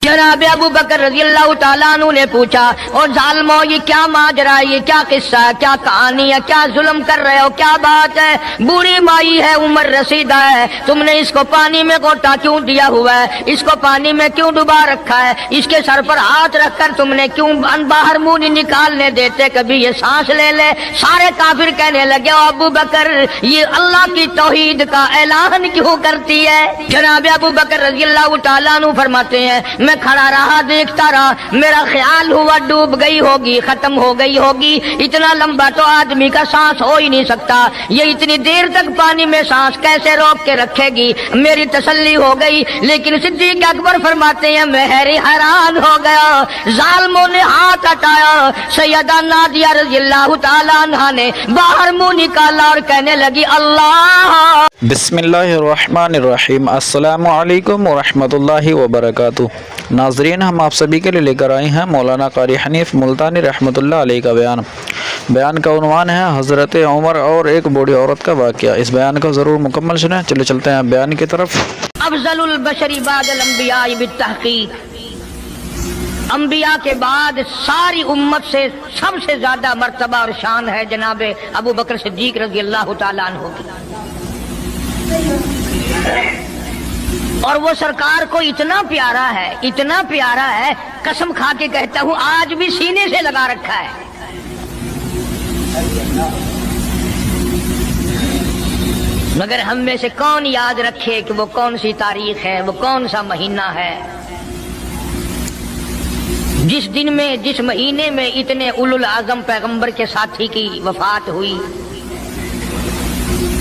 जनाब अबू बकर रज़ी अल्लाह तआला अन्हु ने पूछा, और जालिमो ये क्या माजरा है, ये क्या किस्सा है, क्या कहानी है, क्या जुल्म कर रहे हो, क्या बात है? बूढ़ी माई है, उम्र रसीदा है, तुमने इसको पानी में गोटा क्यों दिया हुआ है, इसको पानी में क्यों डुबा रखा है, इसके सर पर हाथ रखकर तुमने क्यों बाहर मुंह नहीं निकालने देते, कभी ये सांस ले ले। सारे काफिर कहने लगे, ओ अबू बकर ये अल्लाह की तौहीद का ऐलान क्यों करती है? जनाब अबू बकर रज़ी अल्लाह तआला अन्हु फरमाते हैं, मैं खड़ा रहा, देखता रहा, मेरा ख्याल हुआ डूब गई होगी, खत्म हो गई होगी। इतना लंबा तो आदमी का सांस हो ही नहीं सकता, ये इतनी देर तक पानी में सांस कैसे रोक के रखेगी? मेरी तसल्ली हो गई। लेकिन सिद्दीक अकबर फरमाते हैं, मैं हैरान हो गया। जालिमों ने हाथ हटाया, सैयदा नादिया रज़ियल्लाहु ताला अन्हा ने बाहर मुंह निकाला और कहने लगी, अल्लाह। बिस्मिल्लाहिर्रहमानिर्रहीम। अस्सलामु अलैकुम वरहमतुल्लाहि वबरकातुह। नाज़रीन, हम आप सभी के लिए लेकर आए हैं मौलाना कारी हनीफ मुल्तानी रहमतुल्लाह अलैह का बयान का उन्वान है हज़रत उमर और एक बूढ़ी औरत का वाक़या। इस बयान को ज़रूर मुकम्मल सुनें। चलिए चलते हैं बयान की तरफ। अफज़लुल बशरी बादल अंबिया बित्तहक़ीक़, अंबिया के बाद सारी उम्मत से सबसे ज्यादा मर्तबा और शान है जनाब अबू बकर सिद्दीक रज़ी अल्लाह तआला अन्हु की। और वो सरकार को इतना प्यारा है, इतना प्यारा है, कसम खा के कहता हूँ आज भी सीने से लगा रखा है। मगर हम में से कौन याद रखे कि वो कौन सी तारीख है, वो कौन सा महीना है जिस दिन में, जिस महीने में इतने उलुल आजम पैगंबर के साथी की वफात हुई।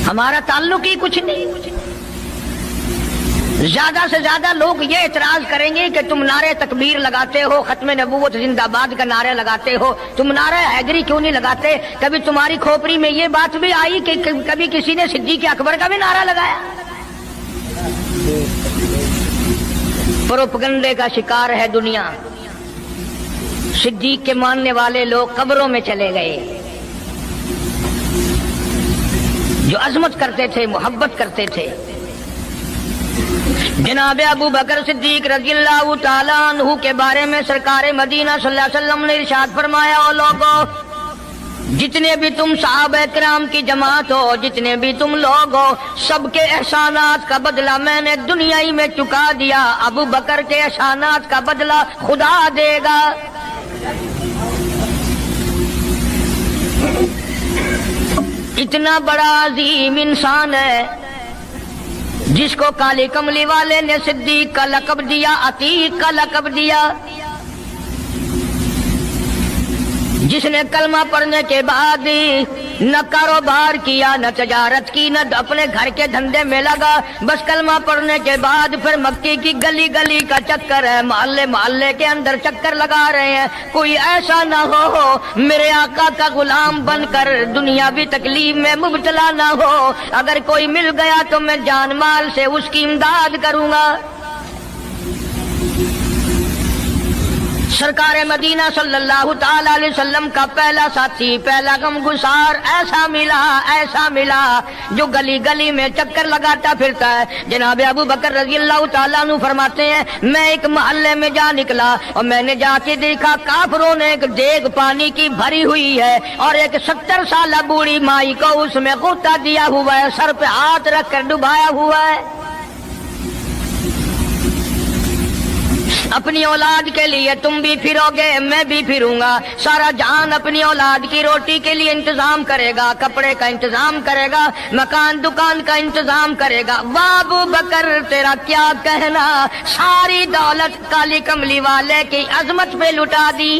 हमारा ताल्लुक ही कुछ नहीं। ज्यादा से ज्यादा लोग ये इतराज करेंगे कि तुम नारे तकबीर लगाते हो, खत्म नबूवत जिंदाबाद का नारे लगाते हो, तुम नारा हैदरी क्यों नहीं लगाते? कभी तुम्हारी खोपड़ी में ये बात भी आई कि कभी किसी ने सिद्दीक अकबर का भी नारा लगाया? प्रोपगंडे का शिकार है दुनिया। सिद्दीक के मानने वाले लोग कब्रों में चले गए। जो अजमत करते थे, मोहब्बत करते थे, जनाब अबू बकर सिद्दीक रज़ियल्लाहु ताला अन्हु के बारे में सरकार मदीना सल्लल्लाहु अलैहि वसल्लम ने इरशाद फरमाया, ओ लोगो, जितने भी तुम सहाबा किराम की जमात हो, जितने भी तुम लोग हो, सबके एहसानात का बदला मैंने दुनिया ही में चुका दिया। अबू बकर के एहसानात का बदला खुदा देगा। इतना बड़ा अजीम इंसान है जिसको काली कमली वाले ने सिद्दीक का लक़ब दिया, अतीक का लक़ब दिया, जिसने कलमा पढ़ने के बाद न कारोबार किया, न तजारत की, न अपने घर के धंधे में लगा, बस कलमा पढ़ने के बाद फिर मक्की की गली गली का चक्कर है, मोहल्ले मोहल्ले के अंदर चक्कर लगा रहे हैं। कोई ऐसा ना हो मेरे आका का गुलाम बनकर दुनियावी तकलीफ में मुब्तला ना हो। अगर कोई मिल गया तो मैं जान माल से उसकी इमदाद करूंगा। सरकार मदीना सल्लल्लाहु ताला अलैहि वसल्लम का पहला साथी, पहला गमगुसार ऐसा मिला जो गली गली में चक्कर लगाता फिरता है। जनाब अबू बकर रज़ियल्लाहु ताला अन्हु फरमाते हैं, मैं एक मोहल्ले में जा निकला और मैंने जाके देखा काफिरों ने एक देग पानी की भरी हुई है और एक 70 साल बूढ़ी माई को उसमें गोता दिया हुआ है, सर पे हाथ रखकर डुबाया हुआ है। अपनी औलाद के लिए तुम भी फिरोगे, मैं भी फिरूंगा। सारा जहान अपनी औलाद की रोटी के लिए इंतजाम करेगा, कपड़े का इंतजाम करेगा, मकान दुकान का इंतजाम करेगा। वाह अबू बकर तेरा क्या कहना, सारी दौलत काली कमली वाले की अजमत पे लुटा दी।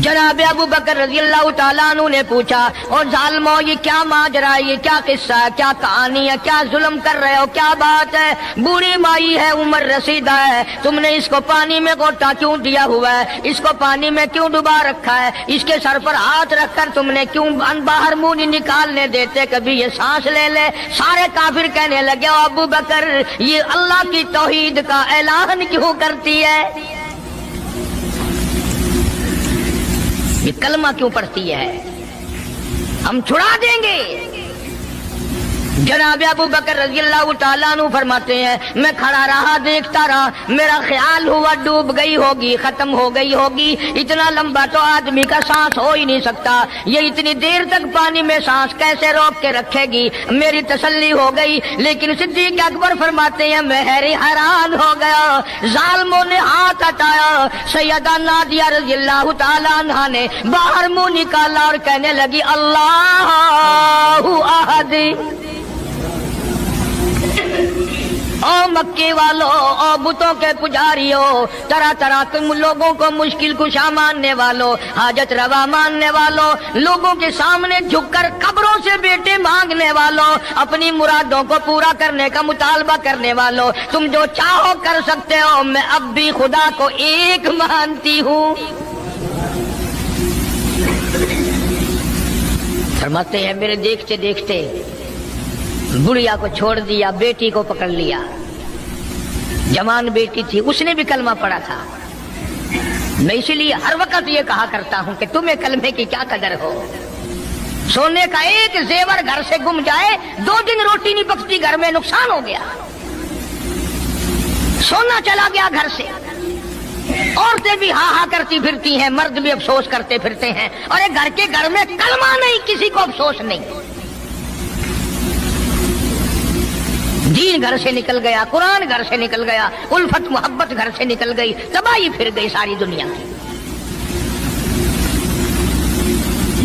जनाब अबू बकर रज़ियल्लाहु ताला अन्हु ने पूछा, और जालिमो ये क्या माजरा है, ये क्या किस्सा है, क्या कहानी है, क्या जुल्म कर रहे हो, क्या बात है? बूढ़ी माई है, उम्र रसीदा है, तुमने इसको पानी में गोटा क्यों दिया हुआ है, इसको पानी में क्यों डुबा रखा है, इसके सर पर हाथ रखकर तुमने क्यों बाहर मुंह नहीं निकालने देते, कभी ये सांस ले ले। सारे काफिर कहने लगे, ओ अबू बकर ये अल्लाह की तौहीद का ऐलान क्यों करती है, ये कलमा क्यों पढ़ती है, हम छुड़ा देंगे। जनाब अबू बकर रजी अल्लाह तआला अन्हु फरमाते हैं, मैं खड़ा रहा, देखता रहा, मेरा ख्याल हुआ डूब गई होगी, खत्म हो गई होगी। इतना लंबा तो आदमी का सांस हो ही नहीं सकता, ये इतनी देर तक पानी में सांस कैसे रोक के रखेगी। मेरी तसल्ली हो गई, लेकिन सिद्दीक अकबर फरमाते हैं मैं हैरान हो गया। जालिमों ने हाथ हटाया, सैयदा नादिया रजी अल्लाह तआला अन्हा ने बाहर मुंह निकाला और कहने लगी अल्लाहु अहद। ओ मक्के वालों, ओ बुतों के पुजारियों, तरह तरह के लोगों को मुश्किल कुशा मानने वालों, हाजत रवा मानने वालों, लोगों के सामने झुककर कब्रों से बेटे मांगने वालों, अपनी मुरादों को पूरा करने का मुतालबा करने वालों, तुम जो चाहो कर सकते हो, मैं अब भी खुदा को एक मानती हूँ। फरमाते हैं मेरे देखते देखते बुढ़िया को छोड़ दिया, बेटी को पकड़ लिया। जवान बेटी थी, उसने भी कलमा पढ़ा था। मैं इसीलिए हर वक्त ये कहा करता हूं कि तुम्हें कलमे की क्या कदर हो। सोने का एक जेवर घर से गुम जाए, 2 दिन रोटी नहीं पकती, घर में नुकसान हो गया। सोना चला गया घर से, औरतें भी हा हा करती फिरती हैं, मर्द भी अफसोस करते फिरते हैं, और एक घर में कलमा नहीं, किसी को अफसोस नहीं। दीन घर से निकल गया, कुरान घर से निकल गया, उल्फत मोहब्बत घर से निकल गई, तबाही फिर गई सारी दुनिया की।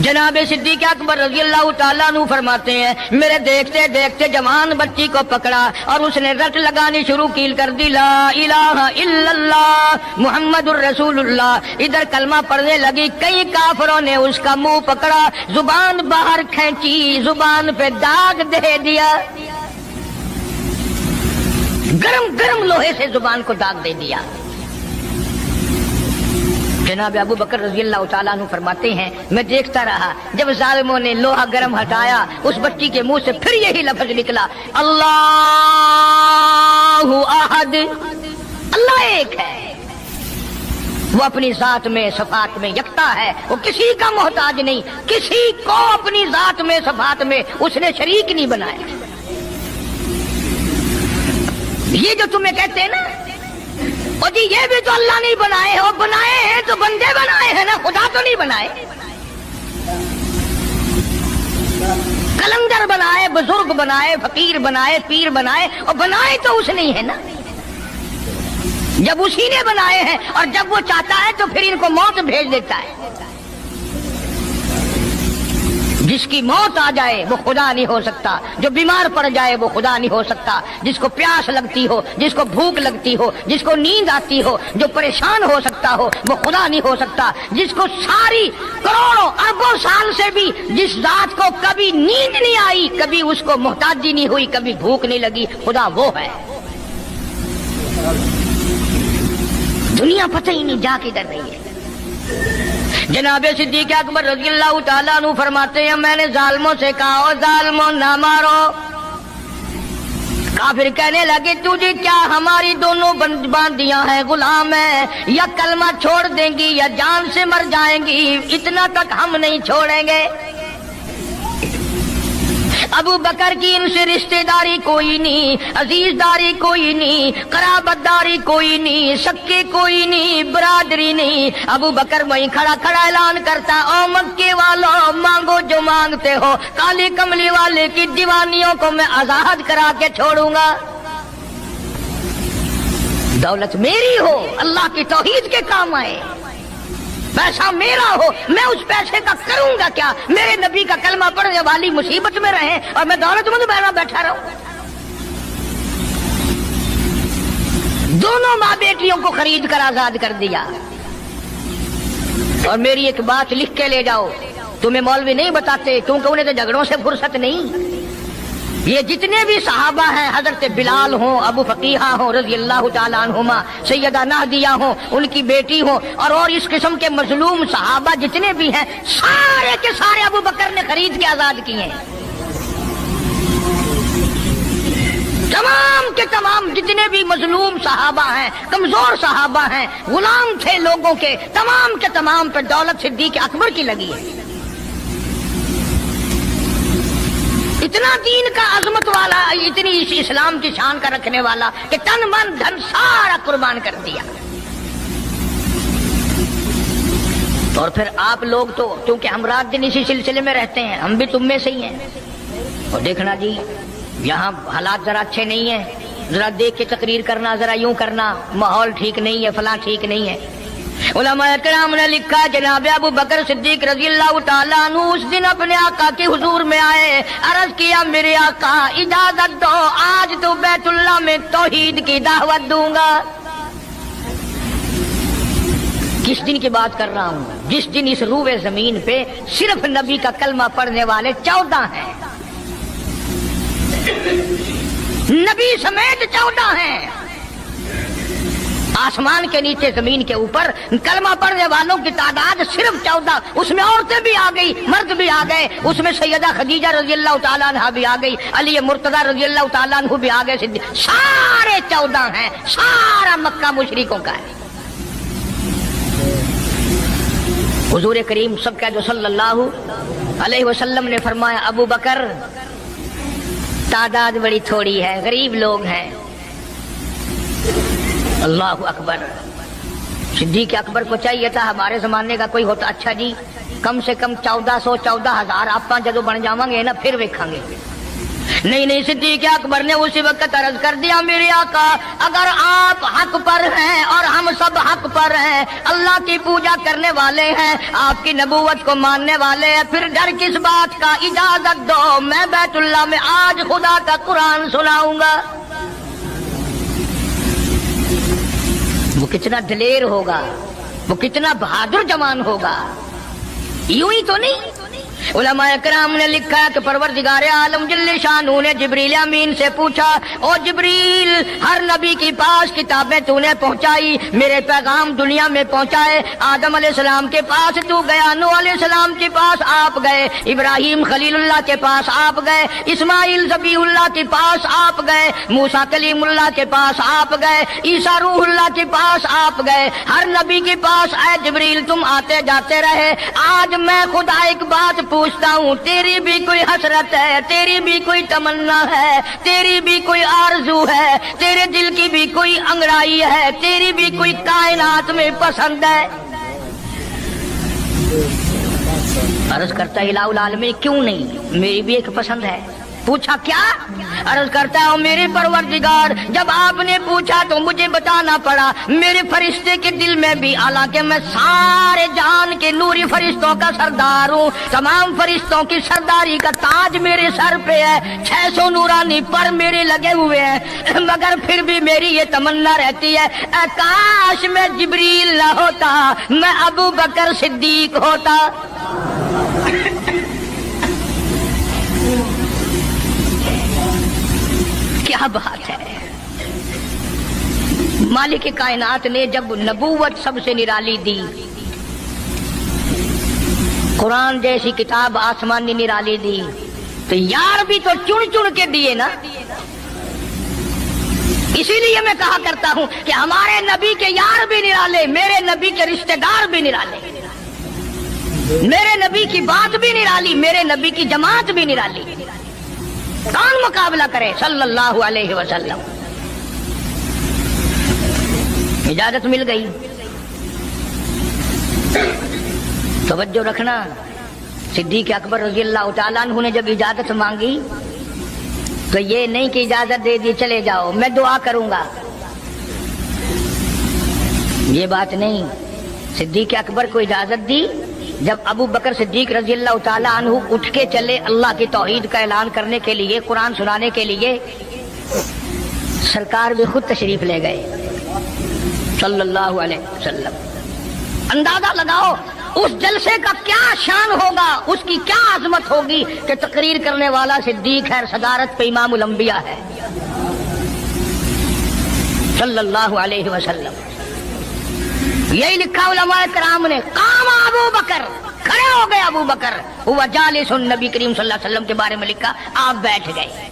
जनाब सिद्दीक अकबर रज़ी अल्लाह तआला अन्हु फरमाते हैं मेरे देखते देखते जवान बच्ची को पकड़ा और उसने रट लगानी शुरू की, कर दी ला इलाहा इल्लल्लाह मुहम्मदुर रसूलुल्लाह। इधर कलमा पढ़ने लगी, कई काफिरों ने उसका मुंह पकड़ा, जुबान बाहर खींची, जुबान पे दाग दे दिया, गरम गरम लोहे से जुबान को दाग दे दिया। जनाब अबू बकर रज़ी अल्लाह तआला अन्हु फरमाते हैं मैं देखता रहा, जब जालिमों ने लोहा गरम हटाया, उस बच्ची के मुंह से फिर यही लफ्ज निकला अल्लाहु अहद। अल्लाह एक है, वो अपनी जात में सफात में यकता है, वो किसी का मोहताज नहीं, किसी को अपनी जात में सफात में उसने शरीक नहीं बनाया। ये जो तुम्हें कहते हैं ना, और जी ये भी तो अल्लाह नहीं बनाए हैं, वो बनाए हैं तो बंदे बनाए हैं ना, खुदा तो नहीं बनाए। कलंदर बनाए, बुजुर्ग बनाए, फकीर बनाए, पीर बनाए, और बनाए तो उसने ही है ना। जब उसी ने बनाए हैं और जब वो चाहता है तो फिर इनको मौत भेज देता है। जिसकी मौत आ जाए वो खुदा नहीं हो सकता, जो बीमार पड़ जाए वो खुदा नहीं हो सकता, जिसको प्यास लगती हो, जिसको भूख लगती हो, जिसको नींद आती हो, जो परेशान हो सकता हो वो खुदा नहीं हो सकता। जिसको सारी करोड़ों अरबों साल से भी जिस जात को कभी नींद नहीं आई, कभी उसको मोहताजी नहीं हुई, कभी भूख नहीं लगी, खुदा वो है। दुनिया पता ही नहीं जा किधर रही है। जनाब सिद्दीक अकबर रज़ी अल्लाह तआला अन्हु फरमाते हैं मैंने जालिमों से कहा ओ जालिमों ना मारो। काफिर कहने लगे तुझे क्या हमारी दोनों बांदियां हैं, गुलाम है, या कलमा छोड़ देंगी या जान से मर जाएंगी, इतना तक हम नहीं छोड़ेंगे। अबू बकर की इनसे रिश्तेदारी कोई नहीं, अजीजदारी कोई नहीं, कराबतदारी कोई नहीं, सक्के कोई नहीं, बरादरी नहीं। अबू बकर वहीं खड़ा खड़ा ऐलान करता ओ मक्के वालों मांगो जो मांगते हो, काली कमली वाले की दीवानियों को मैं आजाद करा के छोड़ूंगा। दौलत मेरी हो, अल्लाह की तौहीद के काम आए, पैसा मेरा हो, मैं उस पैसे का करूंगा क्या? मेरे नबी का कलमा पढ़ने वाली मुसीबत में रहे और मैं दौलतमंद बना बैठा रहूं। दोनों माँ बेटियों को खरीद कर आजाद कर दिया। और मेरी एक बात लिख के ले जाओ, तुम्हें मौलवी नहीं बताते क्योंकि उन्हें तो झगड़ों से फुर्सत नहीं। ये जितने भी सहाबा हैं, हजरत बिलाल हो, अबू फकीहा हो रज़ी अल्लाह तआला अन्हुमा, सैयदा नादिया हो, उनकी बेटी हो, और इस किस्म के मजलूम सहाबा जितने भी हैं, सारे के सारे अबू बकर ने खरीद के आजाद किए हैं। तमाम के तमाम जितने भी मजलूम सहाबा हैं, कमजोर सहाबा हैं, गुलाम थे लोगों के, तमाम के तमाम पर दौलत सिद्दीक अकबर की लगी है। اتنا دین کا عظمت والا، اتنی اس اسلام کی شان کا رکھنے والا کہ تن من دھن سارا قربان کر دیا۔ اور پھر آپ لوگ تو کیونکہ ہم رات دن اسی سلسلے میں رہتے ہیں، ہم بھی تم میں سے ہی ہیں، اور دیکھنا جی یہاں حالات ذرا اچھے نہیں ہیں، ذرا دیکھ کے تقریر کرنا، ذرا یوں کرنا، ماحول ٹھیک نہیں ہے، فلاں ٹھیک نہیں ہے۔ علماء کرام نے لکھا جناب ابو بکر صدیق رضی اللہ تعالیٰ عنہ اس دن اپنے آقا کے حضور میں آئے، عرض کیا میرے آقا اجازت دو، آج تو بیت اللہ میں توحید کی دعوت دوں گا۔ کس دن کی بات کر رہا ہوں؟ جس دن اس روئے زمین پہ صرف نبی کا کلمہ پڑھنے والے 14 ہیں، نبی سمیت 14 ہیں۔ آسمان کے نیچے زمین کے اوپر کلمہ پڑھنے والوں کی تعداد صرف 14، اس میں عورتیں بھی آ گئی، مرد بھی آ گئے، اس میں سیدہ خدیجہ رضی اللہ تعالیٰ عنہ بھی آ گئی، علی مرتضیٰ رضی اللہ تعالیٰ عنہ بھی آ گئے، سارے 14 ہیں، سارا مکہ مشرکوں کا ہے۔ حضور کریم سب کہہ دو صلی اللہ علیہ وسلم نے فرمایا ابو بکر تعداد بڑی تھوڑی ہے، غریب لوگ ہیں۔ اللہ اکبر۔ صدیق اکبر کو چاہیے تھا ہمارے زمانے کا کوئی ہوتا اچھا جی کم سے کم 1400-14,000 آپ جدو بن جاؤں گے نا پھر ویکھاں گے۔ نہیں، صدیق اکبر نے اسی وقت عرض کر دیا میرے آقا اگر آپ حق پر ہیں اور ہم سب حق پر ہیں، اللہ کی پوجا کرنے والے ہیں، آپ کی نبوت کو ماننے والے ہیں، پھر ڈر کس بات کا؟ اجازت دو میں بیت اللہ میں آج خدا کا قرآن سناؤں گا۔ وہ کتنا دلیر ہوگا، وہ کتنا بہادر جوان ہوگا، یوں ہی تو نہیں۔ علماء کرام نے لکھا کہ پروردگار عالم جل شانہ نے جبریل امین سے پوچھا او جبریل ہر نبی کے پاس کتابیں تو نے پہنچائی، میرے پیغام دنیا میں پہنچائے، آدم علیہ السلام کے پاس تو گیا، نوح علیہ السلام کے پاس آپ گئے، ابراہیم خلیل اللہ کے پاس آپ گئے، اسماعیل ذبیح اللہ کے پاس آپ گئے، موسیٰ کلیم اللہ کے پاس آپ گئے، عیسیٰ روح اللہ کے پاس آپ گئے، ہر نبی کے پاس اے جبریل تم آتے جاتے رہے۔ آج میں خدا ایک بات پوچھتا ہوں، تیری بھی کوئی حسرت ہے، تیری بھی کوئی تمنا ہے، تیری بھی کوئی آرزو ہے، تیرے دل کی بھی کوئی انگڑائی ہے، تیری بھی کوئی کائنات میں پسند ہے؟ عرض کرتا ہے الہ العالمین کیوں نہیں، میری بھی ایک پسند ہے۔ پوچھا کیا؟ عرض کرتا ہوں میرے پروردگار جب آپ نے پوچھا تو مجھے بتانا پڑا، میرے فرشتے کے دل میں بھی، حالانکہ میں سارے جہان کے نوری فرشتوں کا سردار ہوں، تمام فرشتوں کی سرداری کا تاج میرے سر پہ ہے، 600 نورانی پر میرے لگے ہوئے ہیں، مگر پھر بھی میری یہ تمنا رہتی ہے اے کاش میں جبریل نہ ہوتا، میں ابو بکر صدیق ہوتا۔ کیا بات ہے! مالک کائنات نے جب نبوت سب سے نرالی دی، قرآن جیسی کتاب آسمان نے نرالی دی، تو یار بھی تو چن چن کے دیے نا۔ اسی لیے میں کہا کرتا ہوں کہ ہمارے نبی کے یار بھی نرالے، میرے نبی کے رشتہ دار بھی نرالے، میرے نبی کی بات بھی نرالی، میرے نبی کی جماعت بھی نرالی۔ کون مقابلہ کرے صلی اللہ علیہ وسلم؟ اجازت مل گئی۔ توجہ رکھنا، صدیق اکبر رضی اللہ تعالیٰ عنہ نے جب اجازت مانگی تو یہ نہیں کہ اجازت دے دی چلے جاؤ میں دعا کروں گا، یہ بات نہیں۔ صدیق اکبر کو اجازت دی، جب ابو بکر صدیق رضی اللہ تعالیٰ عنہ اٹھ کے چلے اللہ کی توحید کا اعلان کرنے کے لیے، قرآن سنانے کے لیے، سرکار بھی خود تشریف لے گئے صلی اللہ علیہ وسلم۔ اندازہ لگاؤ اس جلسے کا کیا شان ہوگا، اس کی کیا عظمت ہوگی کہ تقریر کرنے والا صدیق ہے، صدارت پہ امام الانبیاء ہے صلی اللہ علیہ وسلم۔ یہی لکھا علماء کرام نے، قام ابو بکر، کھڑے ہو گئے ابو بکر، ہوا جالس، نبی کریم صلی اللہ علیہ وسلم کے بارے میں لکھا آپ بیٹھ گئے۔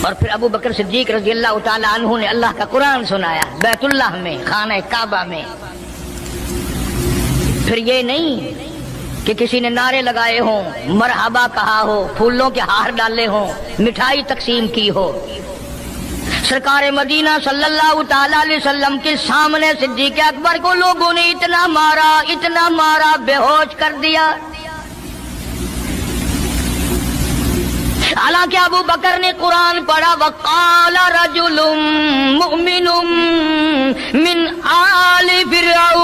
اور پھر ابو بکر صدیق رضی اللہ تعالیٰ عنہ نے اللہ کا قرآن سنایا بیت اللہ میں، خانہ کعبہ میں۔ پھر یہ نہیں کہ کسی نے نعرے لگائے ہوں، مرحبا کہا ہو، پھولوں کے ہار ڈالے ہوں، مٹھائی تقسیم کی ہو، سرکار مدینہ صلی اللہ تعالی علیہ وسلم کے سامنے صدیق اکبر کو لوگوں نے اتنا مارا، بے ہوش کر دیا۔ حالانکہ ابو بکر نے قرآن پڑھا، وقال رجل مؤمن من آل فرعون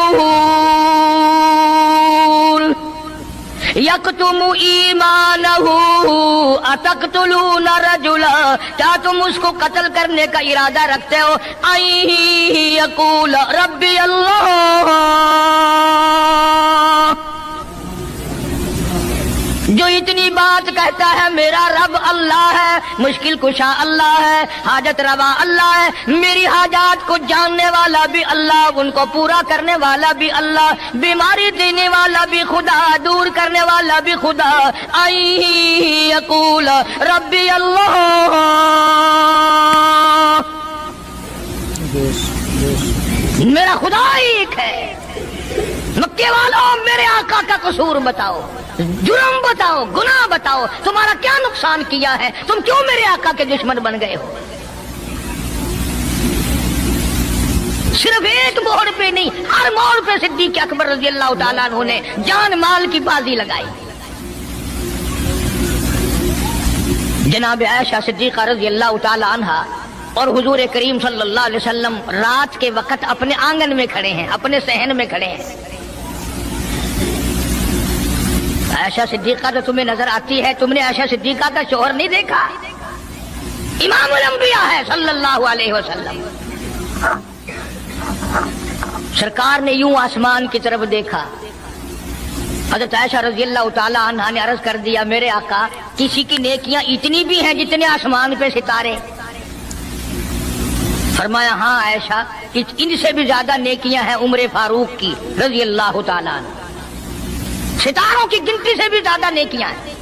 یکتم ایمانہ اتقتلون رجلا، کیا تم اس کو قتل کرنے کا ارادہ رکھتے ہو؟ یقول ربی اللہ، جو اتنی بات کہتا ہے میرا رب اللہ ہے، مشکل کشا اللہ ہے، حاجت روا اللہ ہے، میری حاجات کو جاننے والا بھی اللہ، ان کو پورا کرنے والا بھی اللہ، بیماری دینے والا بھی خدا، دور کرنے والا بھی خدا۔ یقول ربی اللہ، میرا خدا ایک ہے۔ مکے والوں میرے آقا کا قصور بتاؤ، جرم بتاؤ، گناہ بتاؤ، تمہارا کیا نقصان کیا ہے؟ تم کیوں میرے آقا کے دشمن بن گئے ہو؟ صرف ایک موڑ پہ نہیں، ہر موڑ پہ صدیق اکبر رضی اللہ تعالیٰ عنہ نے جان مال کی بازی لگائی۔ جناب عائشہ صدیقہ رضی اللہ تعالیٰ عنہ اور حضور کریم صلی اللہ علیہ وسلم رات کے وقت اپنے آنگن میں کھڑے ہیں، اپنے صحن میں کھڑے ہیں۔ عائشہ صدیقہ تو تمہیں نظر آتی ہے، تم نے عائشہ صدیقہ کا شوہر نہیں دیکھا؟ امام الانبیاء ہے صلی اللہ علیہ وسلم۔ سرکار نے یوں آسمان کی طرف دیکھا، حضرت عائشہ رضی اللہ تعالی عنہ نے عرض کر دیا، میرے آقا کسی کی نیکیاں اتنی بھی ہیں جتنے آسمان پہ ستارے؟ فرمایا ہاں عائشہ، ان سے بھی زیادہ نیکیاں ہیں عمر فاروق کی رضی اللہ تعالی عنہ، ستاروں کی گنتی سے بھی زیادہ نیکیاں ہیں۔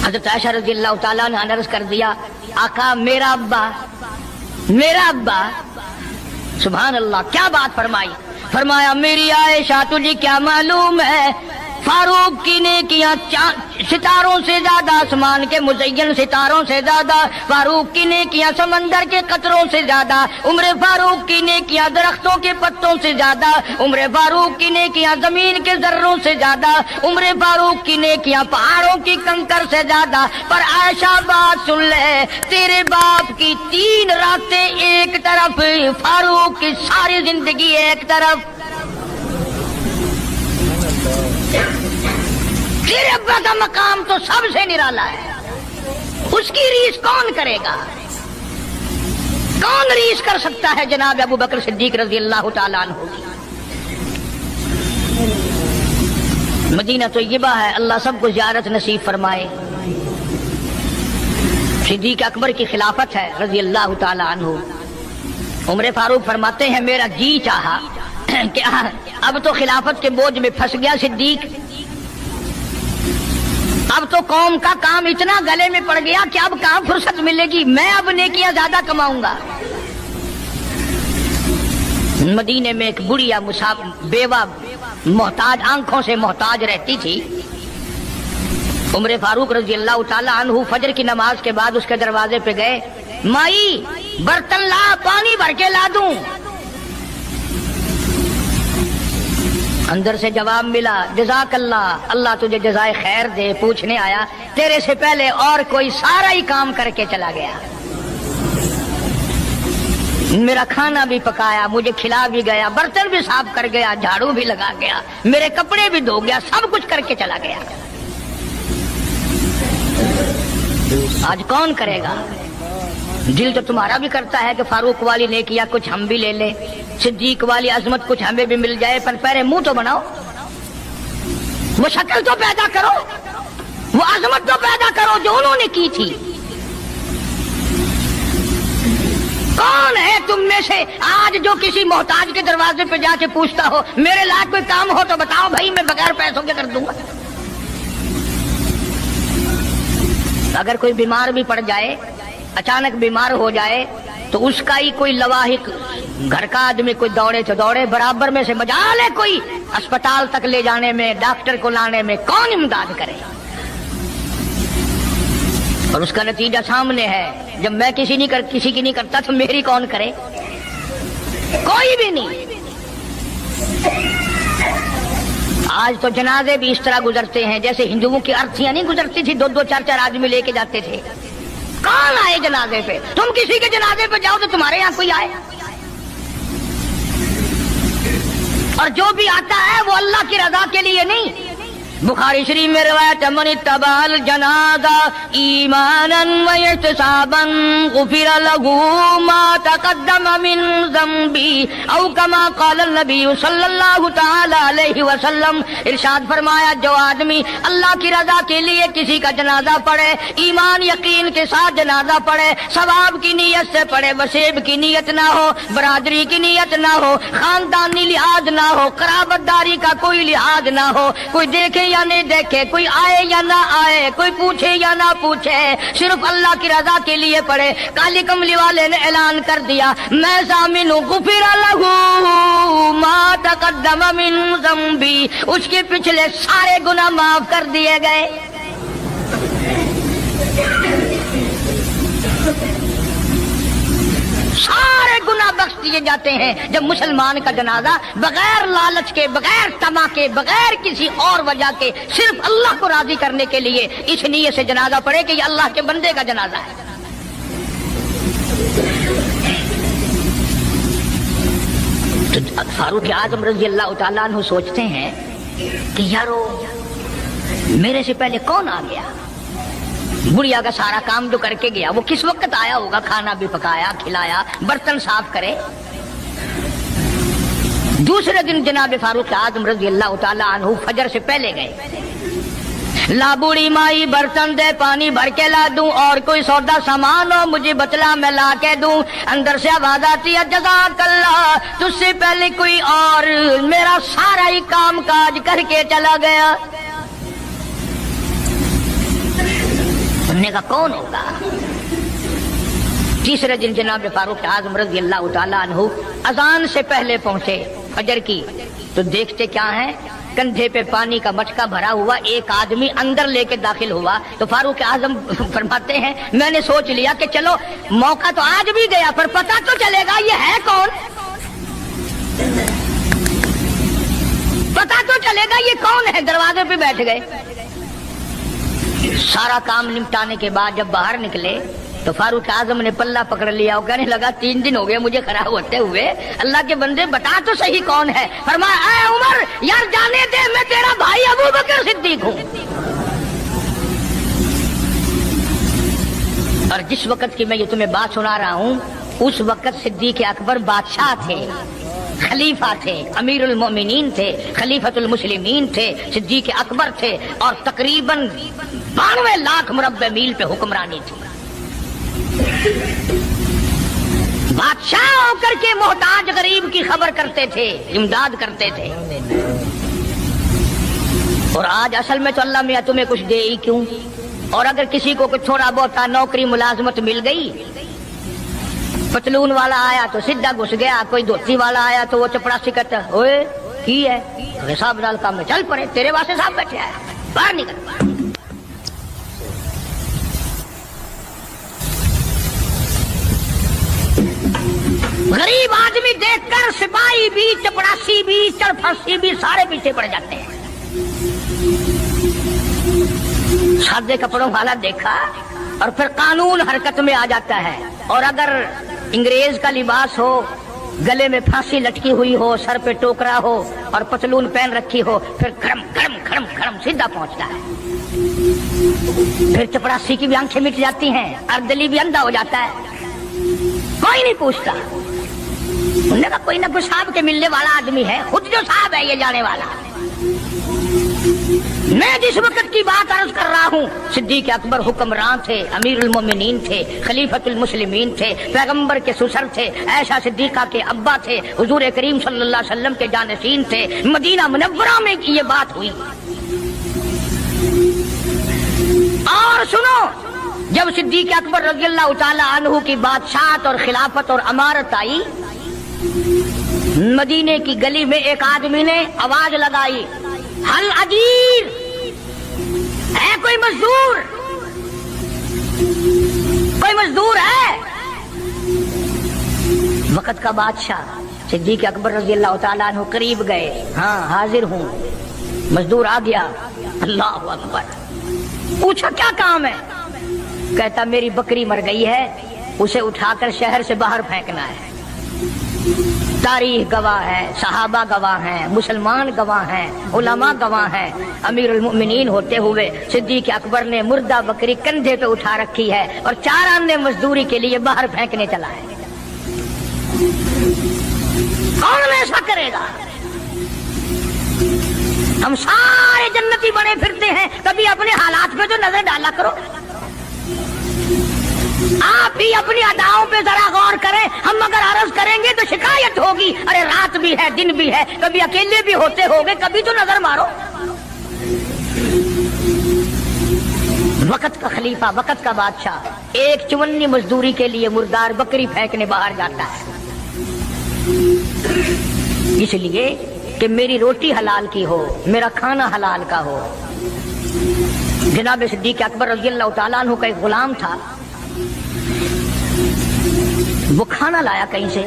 حضرت عائشہ رضی اللہ تعالیٰ نے عرض کر دیا، آقا میرا ابا، سبحان اللہ، کیا بات فرمائی؟ فرمایا میری عائشہ تجھے کیا معلوم ہے، فاروق کی نیکیاں ستاروں سے زیادہ، آسمان کے مزین ستاروں سے زیادہ، فاروق کی نیکیاں سمندر کے قطروں سے زیادہ، عمر فاروق کی نیکیاں درختوں کے پتوں سے زیادہ، عمر فاروق کی نیکیاں زمین کے ذروں سے زیادہ، عمر فاروق کی نیکیاں پہاڑوں کی کنکر سے زیادہ۔ پر عائشہ بات سن لے، تیرے باپ کی 3 راتیں ایک طرف، فاروق کی ساری زندگی ایک طرف۔ تیرے ابا کا مقام تو سب سے نرالا ہے، اس کی ریس کون کرے گا؟ کون ریس کر سکتا ہے جناب ابو بکر صدیق رضی اللہ تعالیٰ عنہ کی؟ مدینہ طیبہ ہے، اللہ سب کو زیارت نصیب فرمائے۔ صدیق اکبر کی خلافت ہے رضی اللہ تعالیٰ عنہ۔ عمر فاروق فرماتے ہیں میرا جی چاہا کہ اب تو خلافت کے بوجھ میں پھنس گیا صدیق، اب تو قوم کا کام اتنا گلے میں پڑ گیا کہ اب کہاں فرصت ملے گی، میں اب نیکیاں زیادہ کماؤں گا۔ مدینے میں ایک بڑھیا بیوہ محتاج، آنکھوں سے محتاج رہتی تھی۔ عمر فاروق رضی اللہ تعالی عنہ فجر کی نماز کے بعد اس کے دروازے پہ گئے، مائی برتن لا، پانی بھر کے لا دوں؟ اندر سے جواب ملا، جزاک اللہ، اللہ تجھے جزائے خیر دے، پوچھنے آیا تیرے سے پہلے اور کوئی سارا ہی کام کر کے چلا گیا، میرا کھانا بھی پکایا، مجھے کھلا بھی گیا، برتن بھی صاف کر گیا، جھاڑو بھی لگا گیا، میرے کپڑے بھی دھو گیا، سب کچھ کر کے چلا گیا۔ آج کون کرے گا؟ دل تو تمہارا بھی کرتا ہے کہ فاروق والی نیکیاں کچھ ہم بھی لے لیں، صدیق والی عظمت کچھ ہمیں بھی مل جائے، پر پہلے منہ تو بناؤ، وہ شکل تو پیدا کرو، وہ عظمت تو پیدا کرو جو انہوں نے کی تھی۔ کون ہے تم میں سے آج جو کسی محتاج کے دروازے پہ جا کے پوچھتا ہو میرے لائق کوئی کام ہو تو بتاؤ بھائی، میں بغیر پیسوں کے کر دوں گا؟ اگر کوئی بیمار بھی پڑ جائے، اچانک بیمار ہو جائے، तो उसका ही कोई लवाहिक घर का आदमी कोई दौड़े तो दौड़े, बराबर में से बजा ले कोई, अस्पताल तक ले जाने में, डॉक्टर को लाने में कौन इमदाद करे। और उसका नतीजा सामने है, जब मैं किसी की नहीं करता तो मेरी कौन करे? कोई भी नहीं। आज तो जनाजे भी इस तरह गुजरते हैं जैसे हिंदुओं की अर्थियां नहीं गुजरती थी, 2-2 4-4 आदमी लेके जाते थे। कौन आए जनाजे पे? तुम किसी के जनाजे पे जाओ तो तुम्हारे यहाँ कोई आए, और जो भी आता है वो अल्लाह की रजा के लिए नहीं। बुखारी शरीफ में रिवायत है, मन तबाल जनाजा ईमानन व इहतिसाबन गुफिर लहू मा तक़द्दम मिन ज़ंबी औ कमा क़ाल नबी सल्लल्लाहु तआला अलैहि वसल्लम। इरशाद फरमाया, जो आदमी अल्लाह की रजा के लिए किसी का जनाजा पढ़े, ईमान यकीन के साथ जनाजा पढ़े, सवाब की नीयत से पढ़े, वसेब की नीयत ना हो, बरादरी की नीयत ना हो, खानदानी लिहाज ना हो, कराबतदारी का कोई लिहाज ना हो, कोई देखे या नहीं देखे, कोई आए या ना आए, कोई पूछे या ना पूछे, सिर्फ अल्लाह की रजा के लिए पढ़े। काली कमली वाले ने ऐलान कर दिया, मैं जामिन हूं गुफिर लहू मा तक़द्दम मिन ज़ंबी, उसके पिछले सारे गुनाह माफ कर दिए गए। सारे गुनाह बख्श दिए जाते हैं जब मुसलमान का जनाजा बगैर लालच के, बगैर तमा के, बगैर किसी और वजह के, सिर्फ अल्लाह को राजी करने के लिए इस नियत से जनाजा पढ़े कि ये अल्लाह के बंदे का जनाजा है। तो फारूक आजम रज़ी अल्लाह तआला अन्हु सोचते हैं कि यारो मेरे से पहले कौन आ गया, बुढ़िया का सारा काम जो करके गया वो किस वक्त आया होगा, खाना भी पकाया, खिलाया, बर्तन साफ करे। दूसरे दिन जनाब फारूक आजम रज़ी अल्लाह तआला अन्हु फजर से पहले गए। ला बूढ़ी माई बर्तन दे, पानी भर के ला दूं, और कोई सौदा सामान हो मुझे बतला मैं ला के दूं। अंदर से आवाज आती है, जज़ाकल्लाह, तुझसे पहले कोई और मेरा सारा ही काम काज करके चला गया। का कौन होगा? तीसरे दिन जनाब फारूक आजम रज़ी अल्लाह तआला अन्हु अजान से पहले पहुंचे फजर की, तो देखते क्या है, कंधे पे पानी का मटका भरा हुआ एक आदमी अंदर लेके दाखिल हुआ। तो फारूक आजम फरमाते हैं, मैंने सोच लिया कि चलो मौका तो आज भी गया, पर पता तो चलेगा ये है कौन, पता तो चलेगा ये कौन है। दरवाजे पे बैठ गए। सारा काम निपटाने के बाद जब बाहर निकले तो फारूक आजम ने पल्ला पकड़ लिया और कहने लगा, 3 दिन हो गए मुझे खराब होते हुए, अल्लाह के बंदे बता तो सही कौन है। फरमाया, ऐ उमर यार जाने दे, मैं तेरा भाई अबू बकर सिद्दीक हूं। और जिस वक्त की मैं ये तुम्हें बात सुना रहा हूं, उस वक्त सिद्दीक अकबर बादशाह थे, खलीफा थे, अमीरुल मोमिनीन थे, खलीफतुल मुस्लिमीन थे, सिद्दीक अकबर थे, और तकरीबन 92 लाख मुरब्बे मील पे हुक्मरानी थी। बादशाह होकर के मोहताज गरीब की खबर करते थे, इमदाद करते थे। और आज असल में तो अल्लाह मियां तुम्हें कुछ दे ही क्यों, और अगर किसी को कुछ थोड़ा बहुत नौकरी मुलाजमत मिल गई, पतलून वाला आया तो सीधा घुस गया, कोई धोती वाला आया तो वो चपड़ासी कहता, ओए की है हिसाब डाल काम में चल पड़े, तेरे वास्ते साहब बैठे आए, बाहर निकल। गरीब आदमी देखकर सिपाही भी, चपड़ासी भी, चरफसी भी सारे पीछे पड़ जाते हैं। सादे कपड़ों वाला देखा और फिर कानून हरकत में आ जाता है। और अगर अंग्रेज का लिबास हो, गले में फांसी लटकी हुई हो, सर पे टोकरा हो और पतलून पहन रखी हो, फिर खड़म खड़म खड़म खड़म सीधा पहुंचता है। फिर चपड़ासी की भी आंखें मिट जाती हैं, अर्दली भी अंधा हो जाता है, कोई नहीं पूछता। उन्होंने कहा कोई ना कोई साहब के मिलने वाला आदमी है, खुद जो साहब है ये जाने वाला। मैं जिस वक्त की बात अर्ज कर रहा हूँ, सिद्दीक अकबर हुक्मरान थे, अमीरुल मोमिनीन थे, खलीफतुल मुस्लिमीन थे, पैगंबर के सुसर थे, ऐशा सिद्दीका के अब्बा थे, हुजूर करीम सल्लल्लाहु अलैहि वसल्लम के जानशीन थे। मदीना मुनव्वरा में ये बात हुई। और सुनो, जब सिद्दीक अकबर रज़ियल्लाहु ताला अन्हु की बादशाहत और खिलाफत और अमारत आई, मदीने की गली में एक आदमी ने आवाज लगाई, हल अजीर, है कोई मजदूर, कोई मजदूर है? वक्त का बादशाह सिद्दीक अकबर रज़ियल्लाहु ताला अन्हु करीब गए, हाँ हाजिर हूं। मजदूर आ गया, अल्लाह अकबर। पूछा क्या काम है? कहता मेरी बकरी मर गई है, उसे उठाकर शहर से बाहर फेंकना है। तारीख गवाह है, सहाबा गवाह हैं, मुसलमान गवाह हैं, उलमा गवाह हैं। अमीरुल मोमिनीन होते हुए सिद्दीक अकबर ने मुर्दा बकरी कंधे पे उठा रखी है और 4 आने मजदूरी के लिए बाहर फेंकने चला है। कौन ऐसा करेगा? हम सारे जन्नती बने फिरते हैं, कभी अपने हालात पे तो नजर डाला करो। आप भी अपनी अदाओं पे जरा गौर करें। हम अगर अर्ज करेंगे तो शिकायत होगी, अरे रात भी है दिन भी है, कभी अकेले भी होते होंगे, कभी तो नजर मारो। वक्त का खलीफा, वक्त का बादशाह एक चुवन्नी मजदूरी के लिए मुर्दार बकरी फेंकने बाहर जाता है, इसलिए कि मेरी रोटी हलाल की हो, मेरा खाना हलाल का हो। जनाब सिद्दीक अकबर रज़ियल्लाहु ताला अन्हु का एक गुलाम था, वो खाना लाया कहीं से,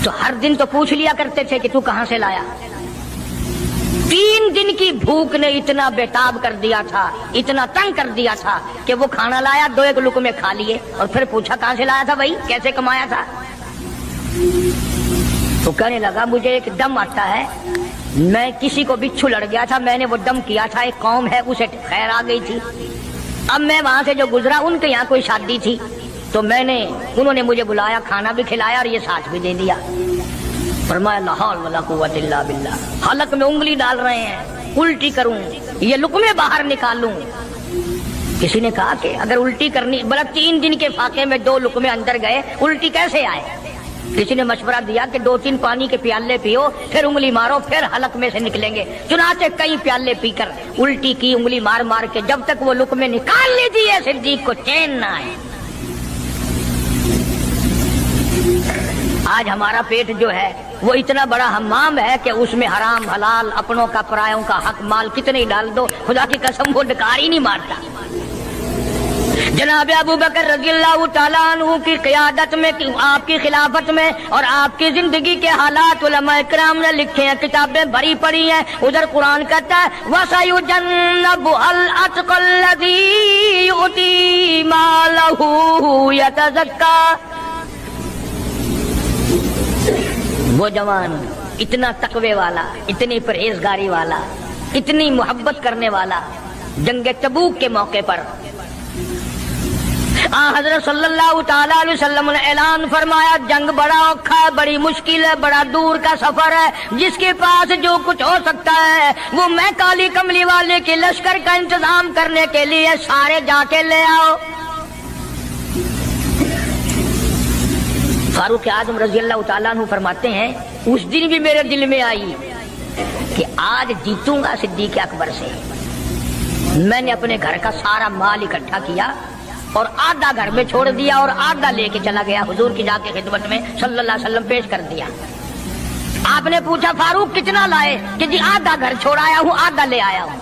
तो हर दिन तो पूछ लिया करते थे कि तू कहां से लाया। 3 दिन की भूख ने इतना बेताब कर दिया था, इतना तंग कर दिया था कि वो खाना लाया, 2 लुक़मे खा लिए और फिर पूछा कहां से लाया था भाई, कैसे कमाया था? तो कहने लगा मुझे एक दम आता है, मैं किसी को बिच्छू लड़ गया था, मैंने वो दम किया था, एक कौम है उसे खैर आ गई थी। अब मैं वहां से जो गुजरा, उनके यहाँ कोई शादी थी, तो उन्होंने मुझे बुलाया, खाना भी खिलाया और ये साथ भी दे दिया। फरमाया ला हौल वला कुव्वत इल्ला बिल्लाह। हलक में उंगली डाल रहे हैं, उल्टी करूं, ये लुक़मे बाहर निकालूं। किसी ने कहा कि अगर उल्टी करनी, बल्कि 3 दिन के फाके में 2 लुक़मे अंदर गए, उल्टी कैसे आए? किसी ने मशवरा दिया कि 2-3 पानी के प्याले पियो, फिर उंगली मारो, फिर हलक में से निकलेंगे। चुनाचे कई प्याले पीकर उल्टी की, उंगली मार मार के, जब तक वो लुक़मे निकाल लीजिए सिद्दीक को चैन ना आए। आज हमारा पेट जो है वो इतना बड़ा हम्माम है कि उसमें हराम हलाल, अपनों का परायों का हक माल कितने ही डाल दो, खुदा की कसम वो डकार ही नहीं मारता। जनाब अबू बकर रज़ियल्लाहु ताला अन्हु की क़ियादत में, आपकी खिलाफत में और आपकी जिंदगी के हालात उलमा इकराम ने लिखे हैं, किताबें भरी पड़ी हैं। उधर कुरान कहता है वसयुजन्नबुल अत्क़ल्लज़ी युती मालहू यतज़क्का। वो जवान इतना तकवे वाला, इतनी परहेजगारी वाला, इतनी मोहब्बत करने वाला, जंग तबूक के मौके पर हज़रत सल्लल्लाहु ताला अलैहि वसल्लम ने ऐलान फरमाया, जंग बड़ा औखा है, बड़ी मुश्किल है, बड़ा दूर का सफर है, जिसके पास जो कुछ हो सकता है वो मैं काली कमली वाले के लश्कर का इंतजाम करने के लिए सारे जाके ले आओ। फारूक आज़म रज़ियल्लाहु ताला अन्हु फरमाते हैं, उस दिन भी मेरे दिल में आई कि आज जीतूंगा सिद्दीक अकबर से। मैंने अपने घर का सारा माल इकट्ठा किया और आधा घर में छोड़ दिया और आधा लेके चला गया हुजूर की जाके खिदमत में सल्लल्लाहु अलैहि वसल्लम पेश कर दिया। आपने पूछा फारूक कितना लाए? कि जी आधा घर छोड़ आया हूँ, आधा ले आया हूँ।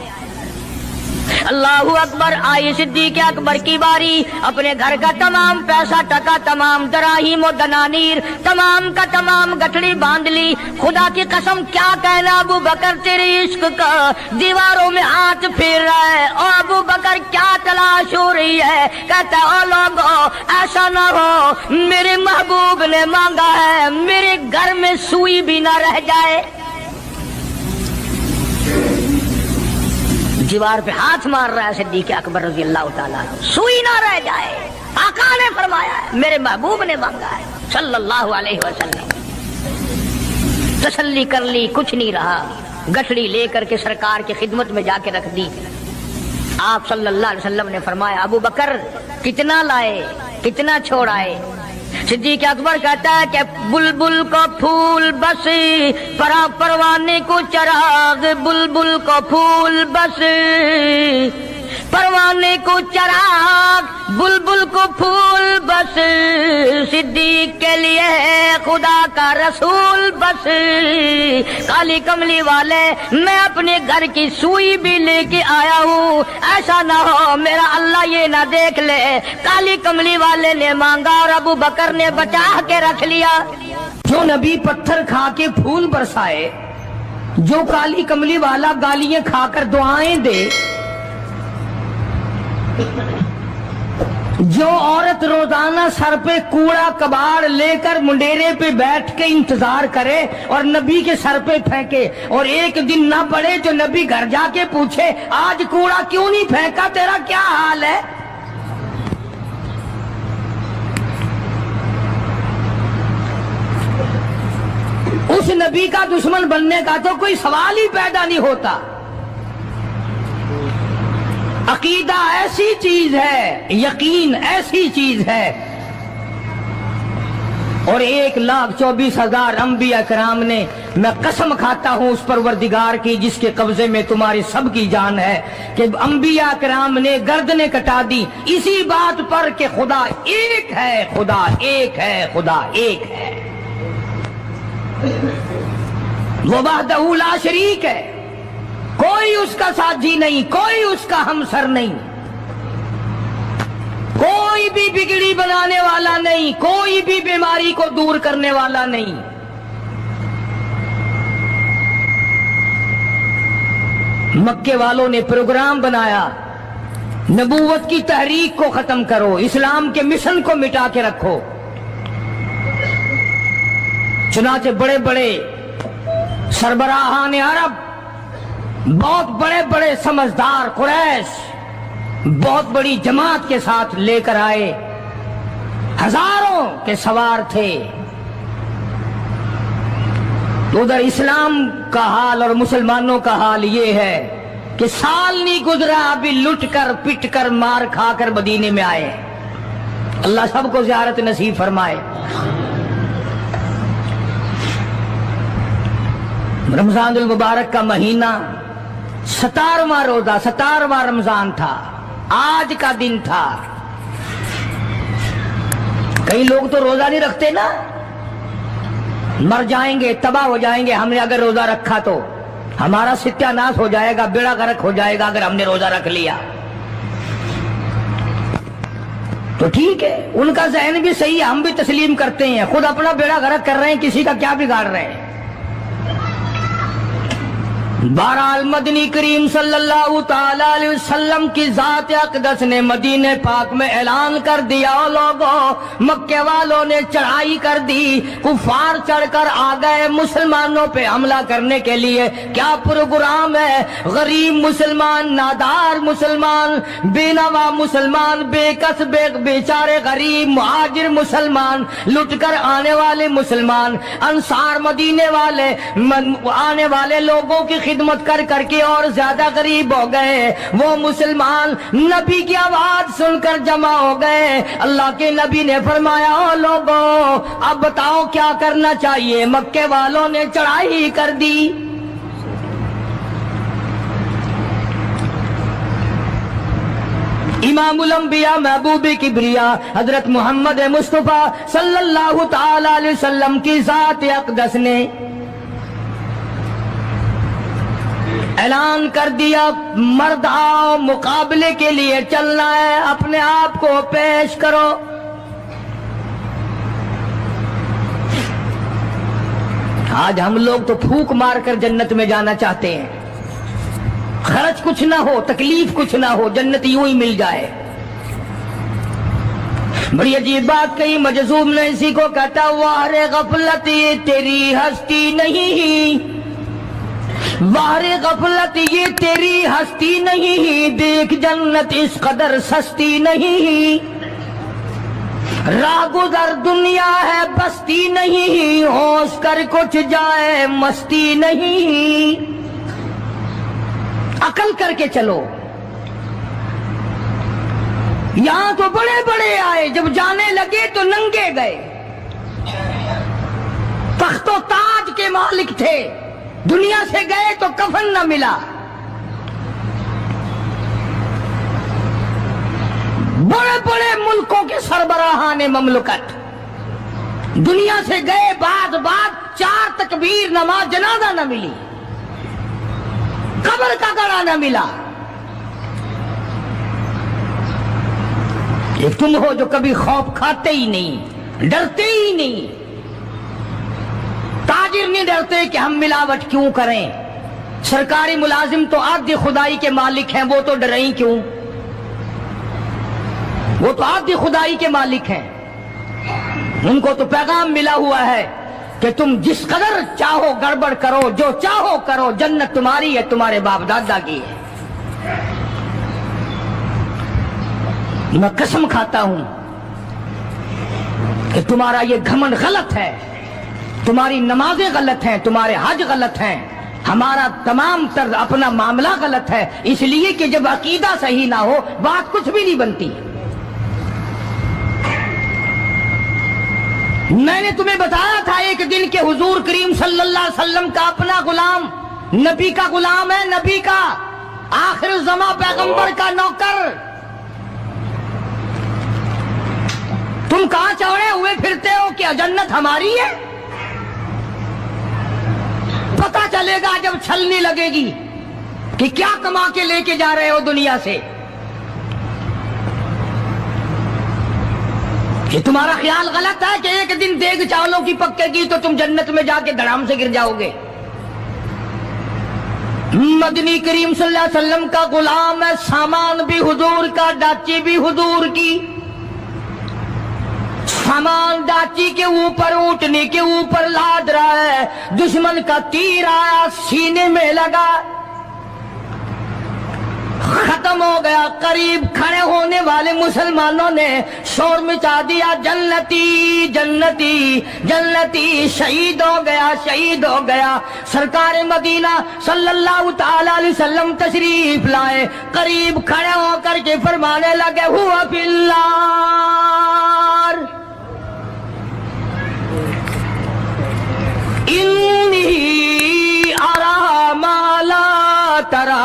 अल्लाहू अकबर। आई सिद्दीक अकबर की बारी, अपने घर का तमाम पैसा टका, तमाम दराहिम और दनानीर, तमाम का तमाम गठड़ी बांध ली। खुदा की कसम क्या कहना अबू बकर, तेरे इश्क का दीवारों में हाथ फेर रहा है। और अबू बकर क्या तलाश हो रही है? कहता ओ लोगों ऐसा ना हो मेरे महबूब ने मांगा है मेरे घर में सुई भी ना रह जाए। दीवार पे हाथ मार रहा है सिद्दीक अकबर रज़ी अल्लाह ताला, सुई ना रह जाए। आका ने फरमाया है, मेरे महबूब ने मांगा है सल्लल्लाहु अलैहि वसल्लम। तसल्ली कर ली, कुछ नहीं रहा। गठड़ी लेकर के सरकार की खिदमत में जाके रख दी। आप सल्लल्लाहु अलैहि वसल्लम ने फरमाया, अबू बकर कितना लाए, कितना छोड़ आए? सिद्दीक अकबर कहता है कि बुलबुल को फूल बस, परवाने को चराग, बुलबुल को फूल बस, परवाने को चराग, बुलबुल को फूल, बस सिद्दीक के लिए है खुदा का रसूल बस। काली कमली वाले मैं अपने घर की सुई भी लेके आया हूँ, ऐसा ना हो मेरा अल्लाह ये ना देख ले। काली कमली वाले ने मांगा और अबू बकर ने बचा के रख लिया। जो नबी पत्थर खा के फूल बरसाए, जो काली कमली वाला गालियां खाकर दुआएं दे, जो औरत रोजाना सर पे कूड़ा कबाड़ लेकर मुंडेरे पे बैठ के इंतजार करे और नबी के सर पे फेंके, और एक दिन ना पड़े जो नबी घर जाके पूछे आज कूड़ा क्यों नहीं फेंका, तेरा क्या हाल है। उस नबी का दुश्मन बनने का तो कोई सवाल ही पैदा नहीं होता। अकीदा ऐसी चीज है, यकीन ऐसी चीज है, और 1,24,000 अंबिया कराम ने, मैं कसम खाता हूं उस परवरदिगार की जिसके कब्जे में तुम्हारी सबकी जान है, कि अंबिया कराम ने गर्दनें कटा दी इसी बात पर कि खुदा एक है, खुदा एक है, खुदा एक है। वो वहदहू ला शरीक है, कोई उसका साथी नहीं, कोई उसका हमसर नहीं, कोई भी बिगड़ी बनाने वाला नहीं, कोई भी बीमारी को दूर करने वाला नहीं। मक्के वालों ने प्रोग्राम बनाया, नबूवत की तहरीक को खत्म करो, इस्लाम के मिशन को मिटा के रखो। चुनाचे बड़े बड़े सरबराहान अरब, बहुत बड़े बड़े समझदार कुरैश बहुत बड़ी जमात के साथ लेकर आए, हजारों के सवार थे। तो उधर इस्लाम का हाल और मुसलमानों का हाल ये है कि साल नहीं गुजरा अभी लुट कर पिट कर मार खा कर मदीने में आए। अल्लाह सबको ज़ियारत नसीब फरमाए। रमजानुल मुबारक का महीना 17वां रोजा, 17वां रमजान था, आज का दिन था। कई लोग तो रोजा नहीं रखते ना, मर जाएंगे, तबाह हो जाएंगे। हमने अगर रोजा रखा तो हमारा सत्यानाश हो जाएगा, बेड़ा गर्क हो जाएगा अगर हमने रोजा रख लिया तो। ठीक है, उनका ज़हन भी सही है, हम भी तस्लीम करते हैं, खुद अपना बेड़ा गर्क कर रहे हैं, किसी का क्या बिगाड़ रहे हैं। बहरहाल मदनी करीम सल्लल्लाहु ताला अलैहि वसल्लम की ज़ात अक़दस ने मदीने पाक में ऐलान कर दिया, लोगों मक्के वालों ने चढ़ाई कर दी, कुफार चढ़कर आ गए मुसलमानों पे हमला करने के लिए। क्या प्रोग्राम है, गरीब मुसलमान, नादार मुसलमान, बेनवा मुसलमान, बेकस बेचारे गरीब मुहाजिर मुसलमान, लुट कर आने वाले मुसलमान, अंसार मदीने वाले आने वाले लोगों की खिदमत कर करके और ज्यादा गरीब हो गए। वो मुसलमान नबी की आवाज सुनकर जमा हो गए। अल्लाह के नबी ने फरमाया, ओ लोगों अब बताओ क्या करना चाहिए। मक्के वालों ने चढ़ाई कर दी। इमामुल अंबिया महबूबी किब्रिया हजरत मोहम्मद मुस्तफा सल्लल्लाहु ताला अलैहि वसल्लम की ज़ात अक़दस ने ऐलान कर दिया, मर्द आओ, मुकाबले के लिए चलना है, अपने आप को पेश करो। आज हम लोग तो फूंक मारकर जन्नत में जाना चाहते हैं, खर्च कुछ ना हो, तकलीफ कुछ ना हो, जन्नत यूं ही मिल जाए। बड़ी अजीब बात कही मजज़ूब ने इसी को कहता, वारे गफलत ये तेरी हस्ती नहीं, वारे गफलत ये तेरी हस्ती नहीं, देख जन्नत इस कदर सस्ती नहीं, राह गुजर दुनिया है बस्ती नहीं, होश कर कुछ जाए मस्ती नहीं। अकल करके चलो। यहां तो बड़े बड़े आए, जब जाने लगे तो नंगे गए। तख्तो ताज के मालिक थे, दुनिया से गए तो कफन न मिला। बड़े बड़े मुल्कों के सरबराहान ममलकत दुनिया से गए, बाद 4 तकबीर नमाज जनाजा न मिली, कब्र का गड़ा न मिला। ये तुम हो जो कभी खौफ खाते ही नहीं, डरते ही नहीं। ताजिर नहीं डरते कि हम मिलावट क्यों करें। सरकारी मुलाजिम तो आद्य खुदाई के मालिक हैं, वो तो डरे ही क्यों? वो तो आद्य खुदाई के मालिक हैं। उनको तो पैगाम मिला हुआ है कि तुम जिस कदर चाहो गड़बड़ करो, जो चाहो करो, जन्नत तुम्हारी है, तुम्हारे बाप दादा की है। मैं कसम खाता हूं कि तुम्हारा ये घमंड गलत है, तुम्हारी नमाजें गलत हैं, तुम्हारे हज गलत हैं, हमारा तमाम तर अपना मामला गलत है। इसलिए कि जब अकीदा सही ना हो बात कुछ भी नहीं बनती। मैंने तुम्हें बताया था एक दिन के हुजूर करीम सल्लल्लाहु अलैहि वसल्लम का अपना गुलाम, नबी का गुलाम है, नबी का आखिर ज़मा पैगंबर का नौकर। तुम कहां चढ़े हुए फिरते हो कि जन्नत हमारी है? पता चलेगा जब छलनी लगेगी कि क्या कमा के लेके जा रहे हो दुनिया से। ये तुम्हारा ख्याल गलत है कि एक दिन देग चावलों की पकेगी तो तुम जन्नत में जाके धड़ाम से गिर जाओगे। मदनी करीम सल्लल्लाहु अलैहि वसल्लम का गुलाम है, सामान भी हुजूर का, डाची भी हुजूर की। सामान डाची के ऊपर, ऊंटने के ऊपर लाद रहा है, दुश्मन का तीर आया, सीने में लगा, खत्म हो गया। करीब खड़े होने वाले मुसलमानों ने शोर मचा दिया, जन्नती जन्नती जन्नती, शहीद हो गया, शहीद हो गया। सरकार मदीना सल्लल्लाहु ताला अलैहि वसल्लम तशरीफ लाए, करीब खड़े होकर के फरमाने लगे, हुआ फिल्लार इन्नी अरा माला तरा।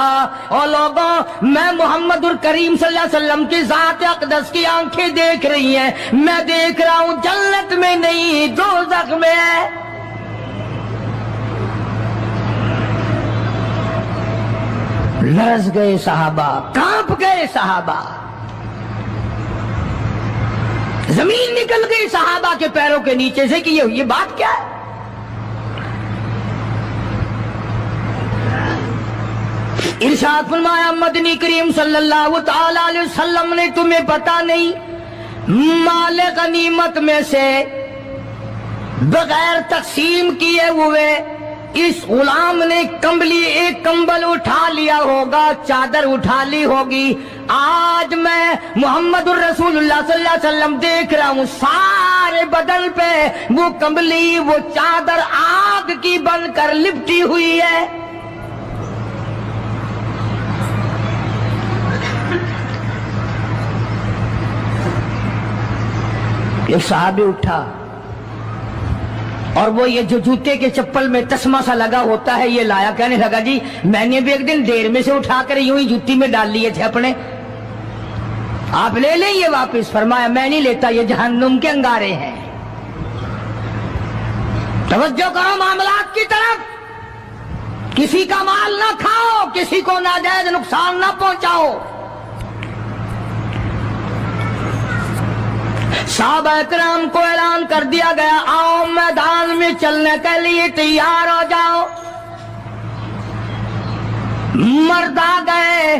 और लोगों, मैं मोहम्मदुर करीम सल्लल्लाहु अलैहि वसल्लम की ज़ात अक़दस की आंखें देख रही हैं, मैं देख रहा हूं जन्नत में नहीं दोज़ख में है। लरज़ गए सहाबा, कांप गए सहाबा, जमीन निकल गई सहाबा के पैरों के नीचे से कि ये बात क्या है। इरशाद फरमाया मदनी करीम सल्लल्लाहु ताला अलैहि वसल्लम ने, तुम्हें पता नहीं माल गनीमत में से बगैर तकसीम किए हुए इस गुलाम ने कंबली, एक कंबल उठा लिया होगा, चादर उठा ली होगी। आज मैं मोहम्मद रसूलुल्लाह सल्लल्लाहु अलैहि वसल्लम देख रहा हूं, सारे बदन पे वो कंबली, वो चादर आग की बनकर लिपटी हुई है। एक साहबी उठा और वो ये जो जूते के चप्पल में तस्मा सा लगा होता है ये लाया, कहने लगा जी मैंने भी एक दिन देर में से उठाकर यूं ही जूती में डाल लिए थे अपने, आप ले लें ये वापस। फरमाया मैं नहीं लेता, ये जहन्नुम के अंगारे हैं। तवज्जो करो मामलात की तरफ, किसी का माल ना खाओ, किसी को नाजायज नुकसान ना पहुंचाओ। साहबा इकराम को ऐलान कर दिया गया, आओ मैदान में चलने के लिए तैयार हो जाओ। मर्द आ गए,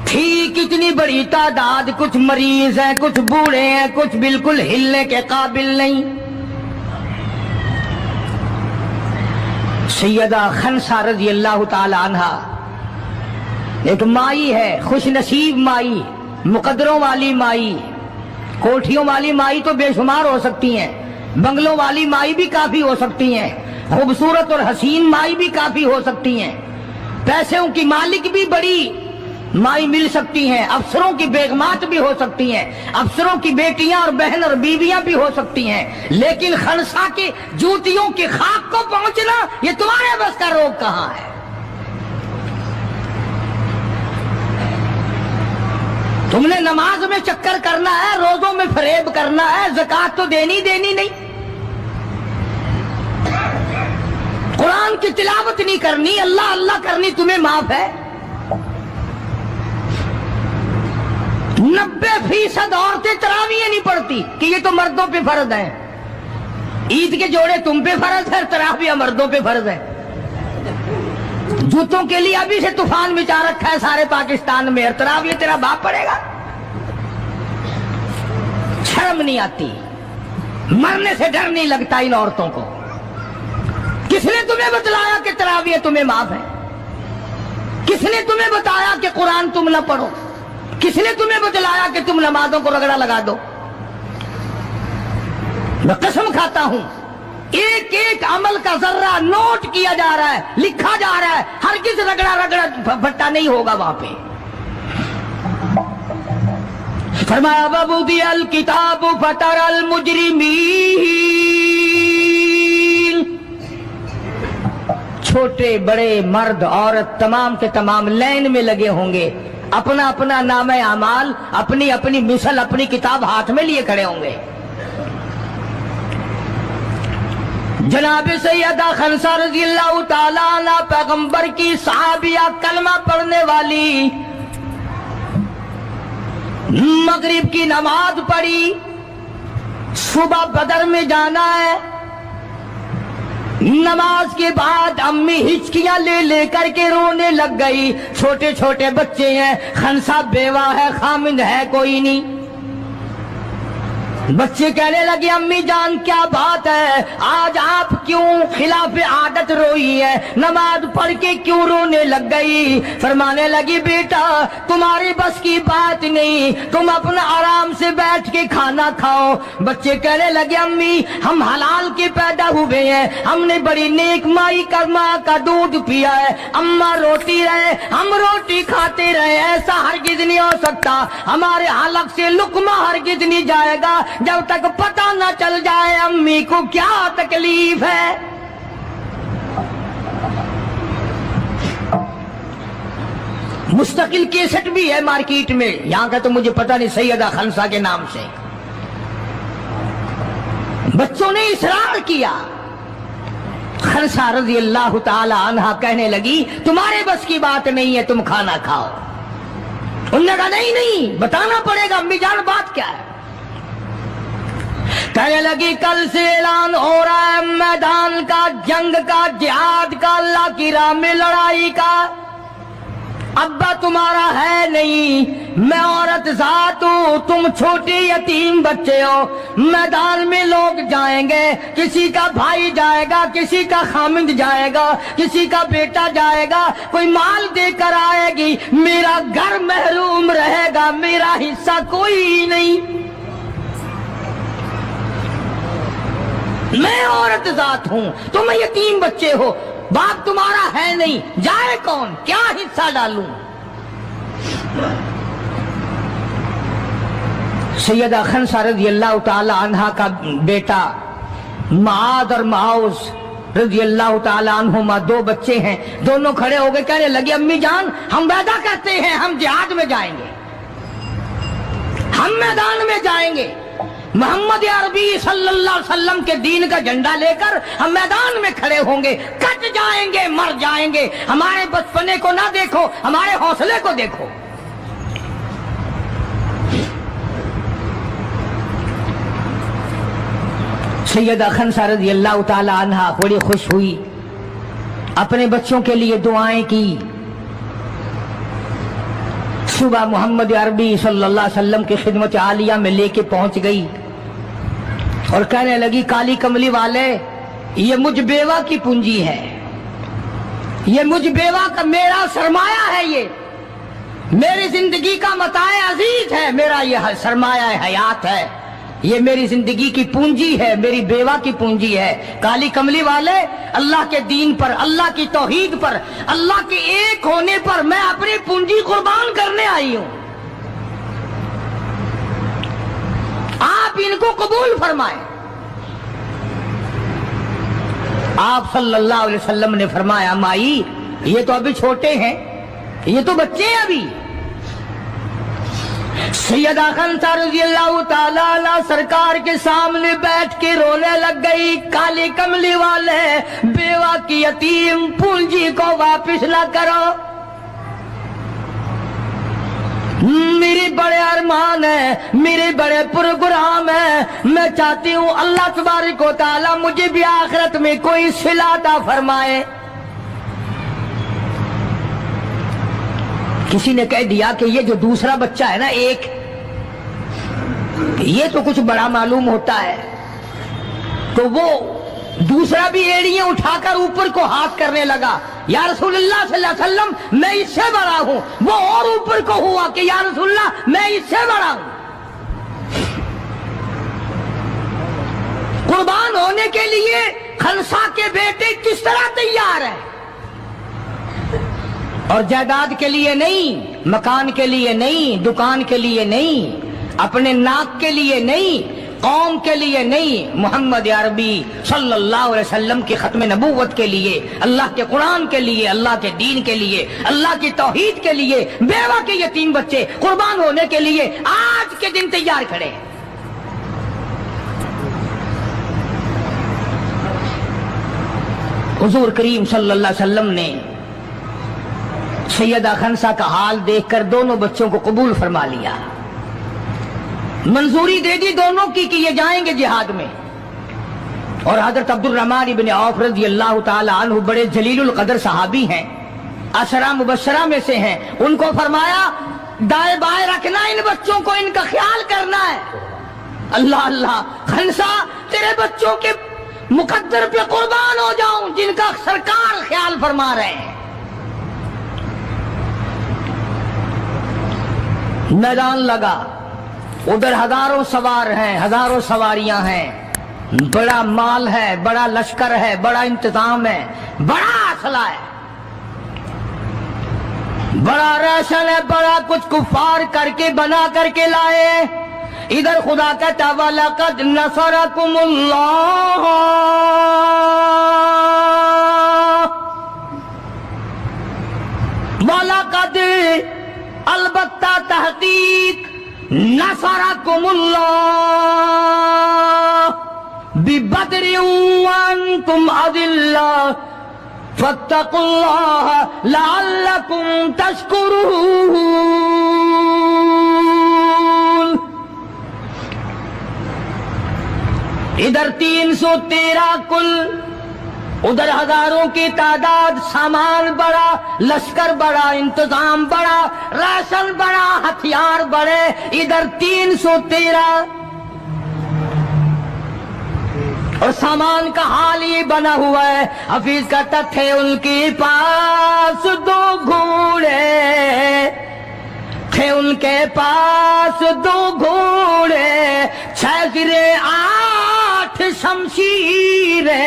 ठीक इतनी बड़ी तादाद, कुछ मरीज हैं, कुछ बूढ़े हैं, कुछ बिल्कुल हिलने के काबिल नहीं। सैयदा खनसा रज़ी अल्लाह ताला अन्हा एक माई है, खुश नसीब माई, मुकद्दरों वाली माई। कोठियों वाली माई तो बेशुमार हो सकती हैं, बंगलों वाली माई भी काफी हो सकती हैं, खूबसूरत और हसीन माई भी काफी हो सकती हैं, पैसों की मालिक भी बड़ी माई मिल सकती हैं, अफसरों की बेगमात भी हो सकती हैं, अफसरों की बेटियां और बहन और बीवियां भी हो सकती हैं। लेकिन खनसा की जूतियों की खाक को पहुंचना ये तुम्हारे बस का रोग कहां है? تم نے نماز میں چکر کرنا ہے، روزوں میں فریب کرنا ہے، زکات تو دینی نہیں، قرآن کی تلاوت نہیں کرنی، اللہ اللہ کرنی تمہیں معاف ہے۔ 90% عورتیں تراویح نہیں پڑھتی کہ یہ تو مردوں پہ فرض ہے۔ عید کے جوڑے تم پہ فرض ہے، تراویح مردوں پہ فرض ہے۔ جوتوں کے لیے ابھی سے طوفان مچا رکھا ہے سارے پاکستان میں، تراویح تیرا باپ پڑھے گا؟ شرم نہیں آتی، مرنے سے ڈر نہیں لگتا ان عورتوں کو۔ کس نے تمہیں بتلایا کہ تراویح تمہیں معاف ہے؟ کس نے تمہیں بتایا کہ قرآن تم نہ پڑھو؟ کس نے تمہیں بتلایا کہ تم نمازوں کو رگڑا لگا دو؟ میں قسم کھاتا ہوں، ایک ایک عمل کا ذرہ نوٹ کیا جا رہا ہے، لکھا جا رہا ہے، ہرگز رگڑا بھٹا نہیں ہوگا وہاں پہ۔ فرمایا وَوُضِعَ الْكِتَابُ فَتَرَى الْمُجْرِمِينَ، چھوٹے بڑے مرد عورت تمام کے تمام لائن میں لگے ہوں گے، اپنا اپنا نام اعمال، اپنی اپنی مثل، اپنی کتاب ہاتھ میں لیے کھڑے ہوں گے۔ جناب سیدہ خنسہ رضی اللہ تعالیٰ عنہ پیغمبر کی صحابیہ، کلمہ پڑھنے والی، مغرب کی نماز پڑھی، صبح بدر میں جانا ہے، نماز کے بعد امی ہچکیاں لے کر کے رونے لگ گئی۔ چھوٹے چھوٹے بچے ہیں، خنسہ بیوہ ہے، خامند ہے کوئی نہیں۔ بچے کہنے لگے امی جان کیا بات ہے، آج آپ کیوں خلاف عادت روئی ہے، نماز پڑھ کے کیوں رونے لگ گئی؟ فرمانے لگی بیٹا تمہاری بس کی بات نہیں، تم اپنا آرام سے بیٹھ کے کھانا کھاؤ۔ بچے کہنے لگے امی ہم حلال کے پیدا ہوئے ہیں، ہم نے بڑی نیک مائی کا ماں کا دودھ پیا ہے، اماں روٹی رہے ہم روٹی کھاتے رہے، ایسا ہرگز نہیں ہو سکتا، ہمارے حلق سے لقمہ ہرگز نہیں جائے گا جب تک پتہ نہ چل جائے امی کو کیا تکلیف ہے۔ مستقل کیسٹ بھی ہے مارکیٹ میں، یہاں کا تو مجھے پتہ نہیں، سیدہ خنسہ کے نام سے۔ بچوں نے اصرار کیا، خنسہ رضی اللہ تعالی عنہا کہنے لگی تمہارے بس کی بات نہیں ہے، تم کھانا کھاؤ۔ انہوں نے کہا نہیں بتانا پڑے گا امی جان بات کیا ہے۔ کہنے لگی کل سے اعلان ہو رہا ہے میدان کا، جنگ کا، جہاد کا، اللہ کی راہ میں لڑائی کا۔ ابا تمہارا ہے نہیں، میں عورت ذات ہوں، تم چھوٹے یتیم بچے ہو، میدان میں لوگ جائیں گے، کسی کا بھائی جائے گا، کسی کا خامند جائے گا، کسی کا بیٹا جائے گا، کوئی مال دے کر آئے گی، میرا گھر محروم رہے گا، میرا حصہ کوئی نہیں۔ میں عورت ذات ہوں، تم یتیم بچے ہو، باپ تمہارا ہے نہیں، جائے کون، کیا حصہ ڈالوں؟ سیدہ خنسہ رضی اللہ تعالی عنہا کا بیٹا معاذ اور معاوذ رضی اللہ تعالی عنہما، دو بچے ہیں، دونوں کھڑے ہو گئے، کہنے لگے امی جان ہم وعدہ کرتے ہیں ہم جہاد میں جائیں گے، ہم میدان میں جائیں گے، محمد عربی صلی اللہ علیہ وسلم کے دین کا جھنڈا لے کر ہم میدان میں کھڑے ہوں گے، کٹ جائیں گے، مر جائیں گے، ہمارے بچپنے کو نہ دیکھو، ہمارے حوصلے کو دیکھو۔ سیدہ خنسہ رضی اللہ تعالی عنہا بڑی خوش ہوئی، اپنے بچوں کے لیے دعائیں کی۔ صبح محمد عربی صلی اللہ علیہ وسلم کی خدمت عالیہ میں لے کے پہنچ گئی اور کہنے لگی کالی کملی والے یہ مجھ بیوہ کی پونجی ہے، یہ مجھ بیوہ کا میرا سرمایہ ہے، یہ میری زندگی کا متاع عزیز ہے، میرا یہ سرمایہ حیات ہے، یہ میری زندگی کی پونجی ہے، میری بیوہ کی پونجی ہے۔ کالی کملی والے اللہ کے دین پر، اللہ کی توحید پر، اللہ کے ایک ہونے پر میں اپنی پونجی قربان کرنے آئی ہوں، آپ ان کو قبول فرمائیں۔ آپ صلی اللہ علیہ وسلم نے فرمایا مائی یہ تو ابھی چھوٹے ہیں، یہ تو بچے ہیں ابھی، سیدہ خنسا رضی اللہ تعالیٰ عنہ سرکار کے سامنے بیٹھ کے رونے لگ گئی. کالی کملی والے بیوہ کی یتیم پونجی کو واپس نہ کرو. میری بڑے ارمان ہے, میرے بڑے پروگرام ہے. میں چاہتی ہوں اللہ تبارک و تعالیٰ مجھے بھی آخرت میں کوئی صلہ عطا فرمائے. کسی نے کہہ دیا کہ یہ جو دوسرا بچہ ہے نا ایک, یہ تو کچھ بڑا معلوم ہوتا ہے. تو وہ دوسرا بھی ایڑیاں اٹھا کر اوپر کو ہاتھ کرنے لگا. یا رسول اللہ صلی اللہ علیہ وسلم میں اس سے بڑا ہوں. وہ اور اوپر کو ہوا کہ یا رسول اللہ میں اس سے بڑا ہوں. قربان ہونے کے لیے خنسا کے بیٹے کس طرح تیار ہیں, اور جائیداد کے لیے نہیں, مکان کے لیے نہیں, دکان کے لیے نہیں, اپنے ناک کے لیے نہیں, قوم کے لیے نہیں, محمد عربی صلی اللہ علیہ وسلم کی ختم نبوت کے لیے, اللہ کے قرآن کے لیے, اللہ کے دین کے لیے, اللہ کی توحید کے لیے, بیوہ کے یتیم بچے قربان ہونے کے لیے آج کے دن تیار کھڑے. حضور کریم صلی اللہ علیہ وسلم نے سیدہ خنسا کا حال دیکھ کر دونوں بچوں کو قبول فرما لیا, منظوری دے دی دونوں کی کہ یہ جائیں گے جہاد میں. اور حضرت عبد الرحمن ابن عوف رضی اللہ تعالی عنہ بڑے جلیل القدر صحابی ہیں, عشرہ مبشرہ میں سے ہیں. ان کو فرمایا دائیں بائیں رکھنا ان بچوں کو, ان کا خیال کرنا ہے. اللہ اللہ, خنسا تیرے بچوں کے مقدر پہ قربان ہو جاؤں جن کا سرکار خیال فرما رہے ہیں. میدان لگا, ادھر ہزاروں سوار ہیں, ہزاروں سواریاں ہیں, بڑا مال ہے, بڑا لشکر ہے, بڑا انتظام ہے, بڑا اسلحہ ہے, بڑا ریشن ہے, بڑا کچھ کفار کر کے بنا کر کے لائے. ادھر خدا کہتا وَلَقَدْ نَصَرَكُمُ اللَّهُ, وَلَقَدْ البتہ تحقیق نصرکم اللہ ببدر وانتم اذلہ فاتقوا اللہ لعلکم تشکرون. ادھر 313 کل, ادھر ہزاروں کی تعداد, سامان بڑا, لشکر بڑا, انتظام بڑا, راشن بڑا, ہتھیار بڑے. ادھر 313 اور سامان کا حال ہی بنا ہوا ہے. حفیظ کہتا تھے ان کے پاس 2 گھوڑے, تھے ان کے پاس 2 گھوڑے, 6 زرے 8 شمشیریں,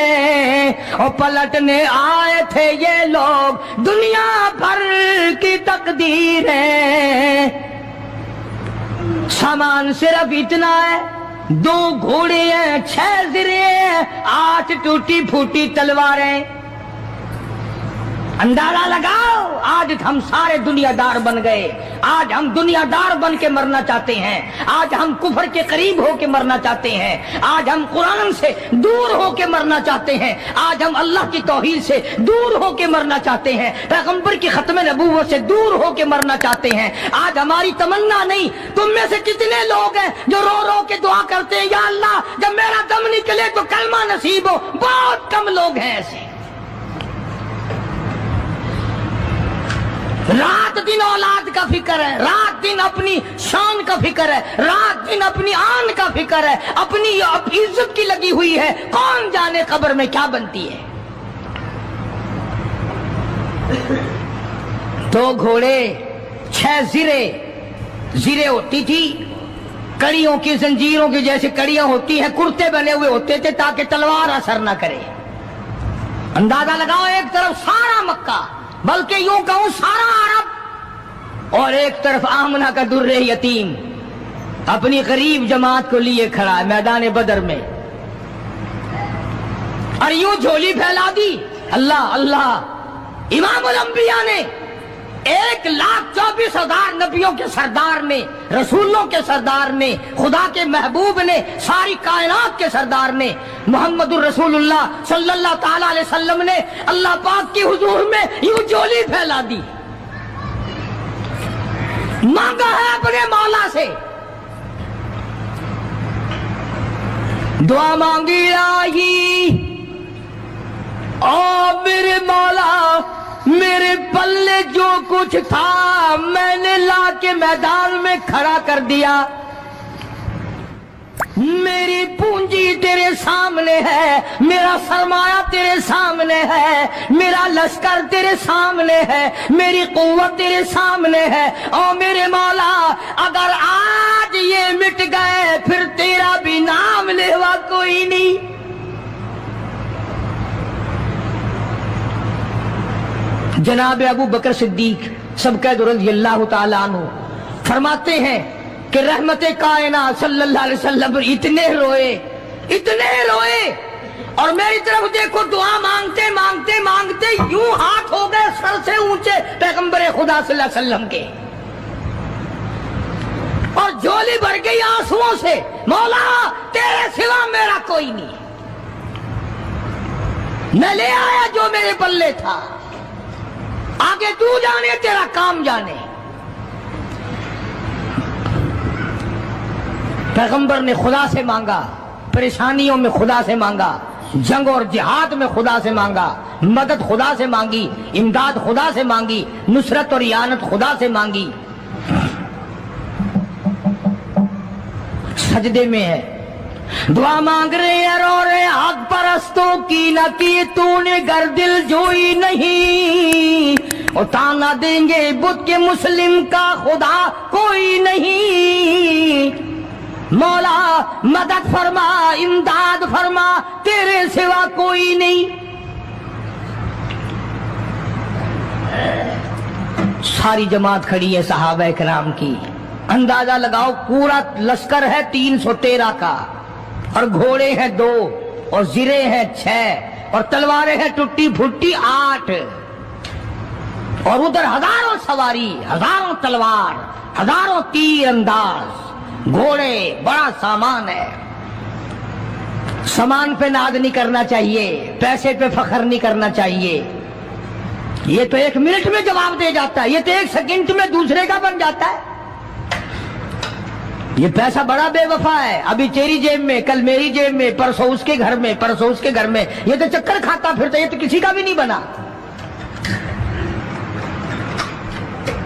اور پلٹنے آئے تھے یہ لوگ دنیا بھر کی تقدیریں. سامان صرف اتنا ہے, 2 گھوڑے ہیں, 6 زرے ہیں, 8 ٹوٹی پھوٹی تلواریں. اندازہ لگاؤ, آج ہم سارے دنیا دار بن گئے. آج ہم دنیا دار بن کے مرنا چاہتے ہیں. آج ہم کفر کے قریب ہو کے مرنا چاہتے ہیں. آج ہم قرآن سے دور ہو کے مرنا چاہتے ہیں. آج ہم اللہ کی توحید سے دور ہو کے مرنا چاہتے ہیں. پیغمبر کی ختم نبوت سے دور ہو کے مرنا چاہتے ہیں. آج ہماری تمنا نہیں. تم میں سے کتنے لوگ ہیں جو رو رو کے دعا کرتے ہیں, یا اللہ جب میرا دم نکلے تو کلمہ نصیب ہو؟ بہت کم لوگ ہیں ایسے. رات دن اولاد کا فکر ہے, رات دن اپنی شان کا فکر ہے, رات دن اپنی آن کا فکر ہے, اپنی عزت کی لگی ہوئی ہے. کون جانے قبر میں کیا بنتی ہے. 2 گھوڑے, 6 زرے. زرے ہوتی تھی کڑیوں کی, زنجیروں کی جیسے کڑیاں ہوتی ہیں, کرتے بنے ہوئے ہوتے تھے تاکہ تلوار اثر نہ کرے. اندازہ لگاؤ, ایک طرف سارا مکہ, بلکہ یوں کہوں سارا عرب, اور ایک طرف آمنہ کا در یتیم اپنی غریب جماعت کو لیے کھڑا ہے میدان بدر میں, اور یوں جھولی پھیلا دی. اللہ اللہ, امام الانبیاء نے 1,24,000 نبیوں کے سردار نے، رسولوں کے سردار نے، خدا کے محبوب نے، ساری کائنات کے سردار نے، محمد الرسول اللہ صلی اللہ تعالی علیہ وسلم نے اللہ پاک کی حضور میں یوں جولی پھیلا دی، مانگا ہے اپنے مولا سے، دعا مانگی آئی، او میرے مولا میرے پلے جو کچھ تھا میں نے لا کے میدان میں کھڑا کر دیا، میری پونجی تیرے سامنے ہے، میرا سرمایہ تیرے سامنے ہے، میرا لشکر تیرے سامنے ہے، میری قوت تیرے سامنے ہے، او میرے مولا اگر آج یہ مٹ گئے پھر تیرا بھی نام لیوا کوئی نہیں۔ جناب ابو بکر صدیق سبقہ رضی اللہ تعالیٰ عنہ فرماتے ہیں کہ رحمت کائنات صلی اللہ علیہ وسلم اتنے روئے اور میری طرف دیکھو، دعا مانگتے مانگتے مانگتے یوں ہاتھ ہو گئے سر سے اونچے پیغمبر خدا صلی اللہ علیہ وسلم کے، اور جھولی بھر گئی آنسوؤں سے، مولا تیرے سوا میرا کوئی نہیں، میں لے آیا جو میرے پلے تھا، آگے تو جانے تیرا کام جانے۔ پیغمبر نے خدا سے مانگا، پریشانیوں میں خدا سے مانگا، جنگ اور جہاد میں خدا سے مانگا، مدد خدا سے مانگی، امداد خدا سے مانگی، نصرت اور اعانت خدا سے مانگی۔ سجدے میں ہے، دعا مانگ رہے ہیں، رو رہے ہیں، حق پرستوں کی نہ کی تو نے گر دل جوئی نہیں، اور تانا دیں گے بت کے مسلم کا خدا کوئی نہیں، مولا مدد فرما امداد فرما تیرے سوا کوئی نہیں۔ ساری جماعت کھڑی ہے صحابہ کرام کی، اندازہ لگاؤ پورا لشکر ہے 313 کا، اور گھوڑے ہیں 2 اور زرے ہیں 6 اور تلواریں ہیں ٹوٹی پھوٹی 8، اور ادھر ہزاروں سواری، ہزاروں تلوار، ہزاروں تیر انداز، گھوڑے، بڑا سامان ہے۔ سامان پہ ناز نہیں کرنا چاہیے، پیسے پہ فخر نہیں کرنا چاہیے، یہ تو 1 منٹ میں جواب دے جاتا ہے، یہ تو 1 سیکنڈ میں دوسرے کا بن جاتا ہے۔ یہ پیسہ بڑا بے وفا ہے، ابھی تیری جیب میں، کل میری جیب میں، پرسوں اس کے گھر میں، پرسوں اس کے گھر میں، یہ تو چکر کھاتا پھرتا، یہ تو کسی کا بھی نہیں بنا۔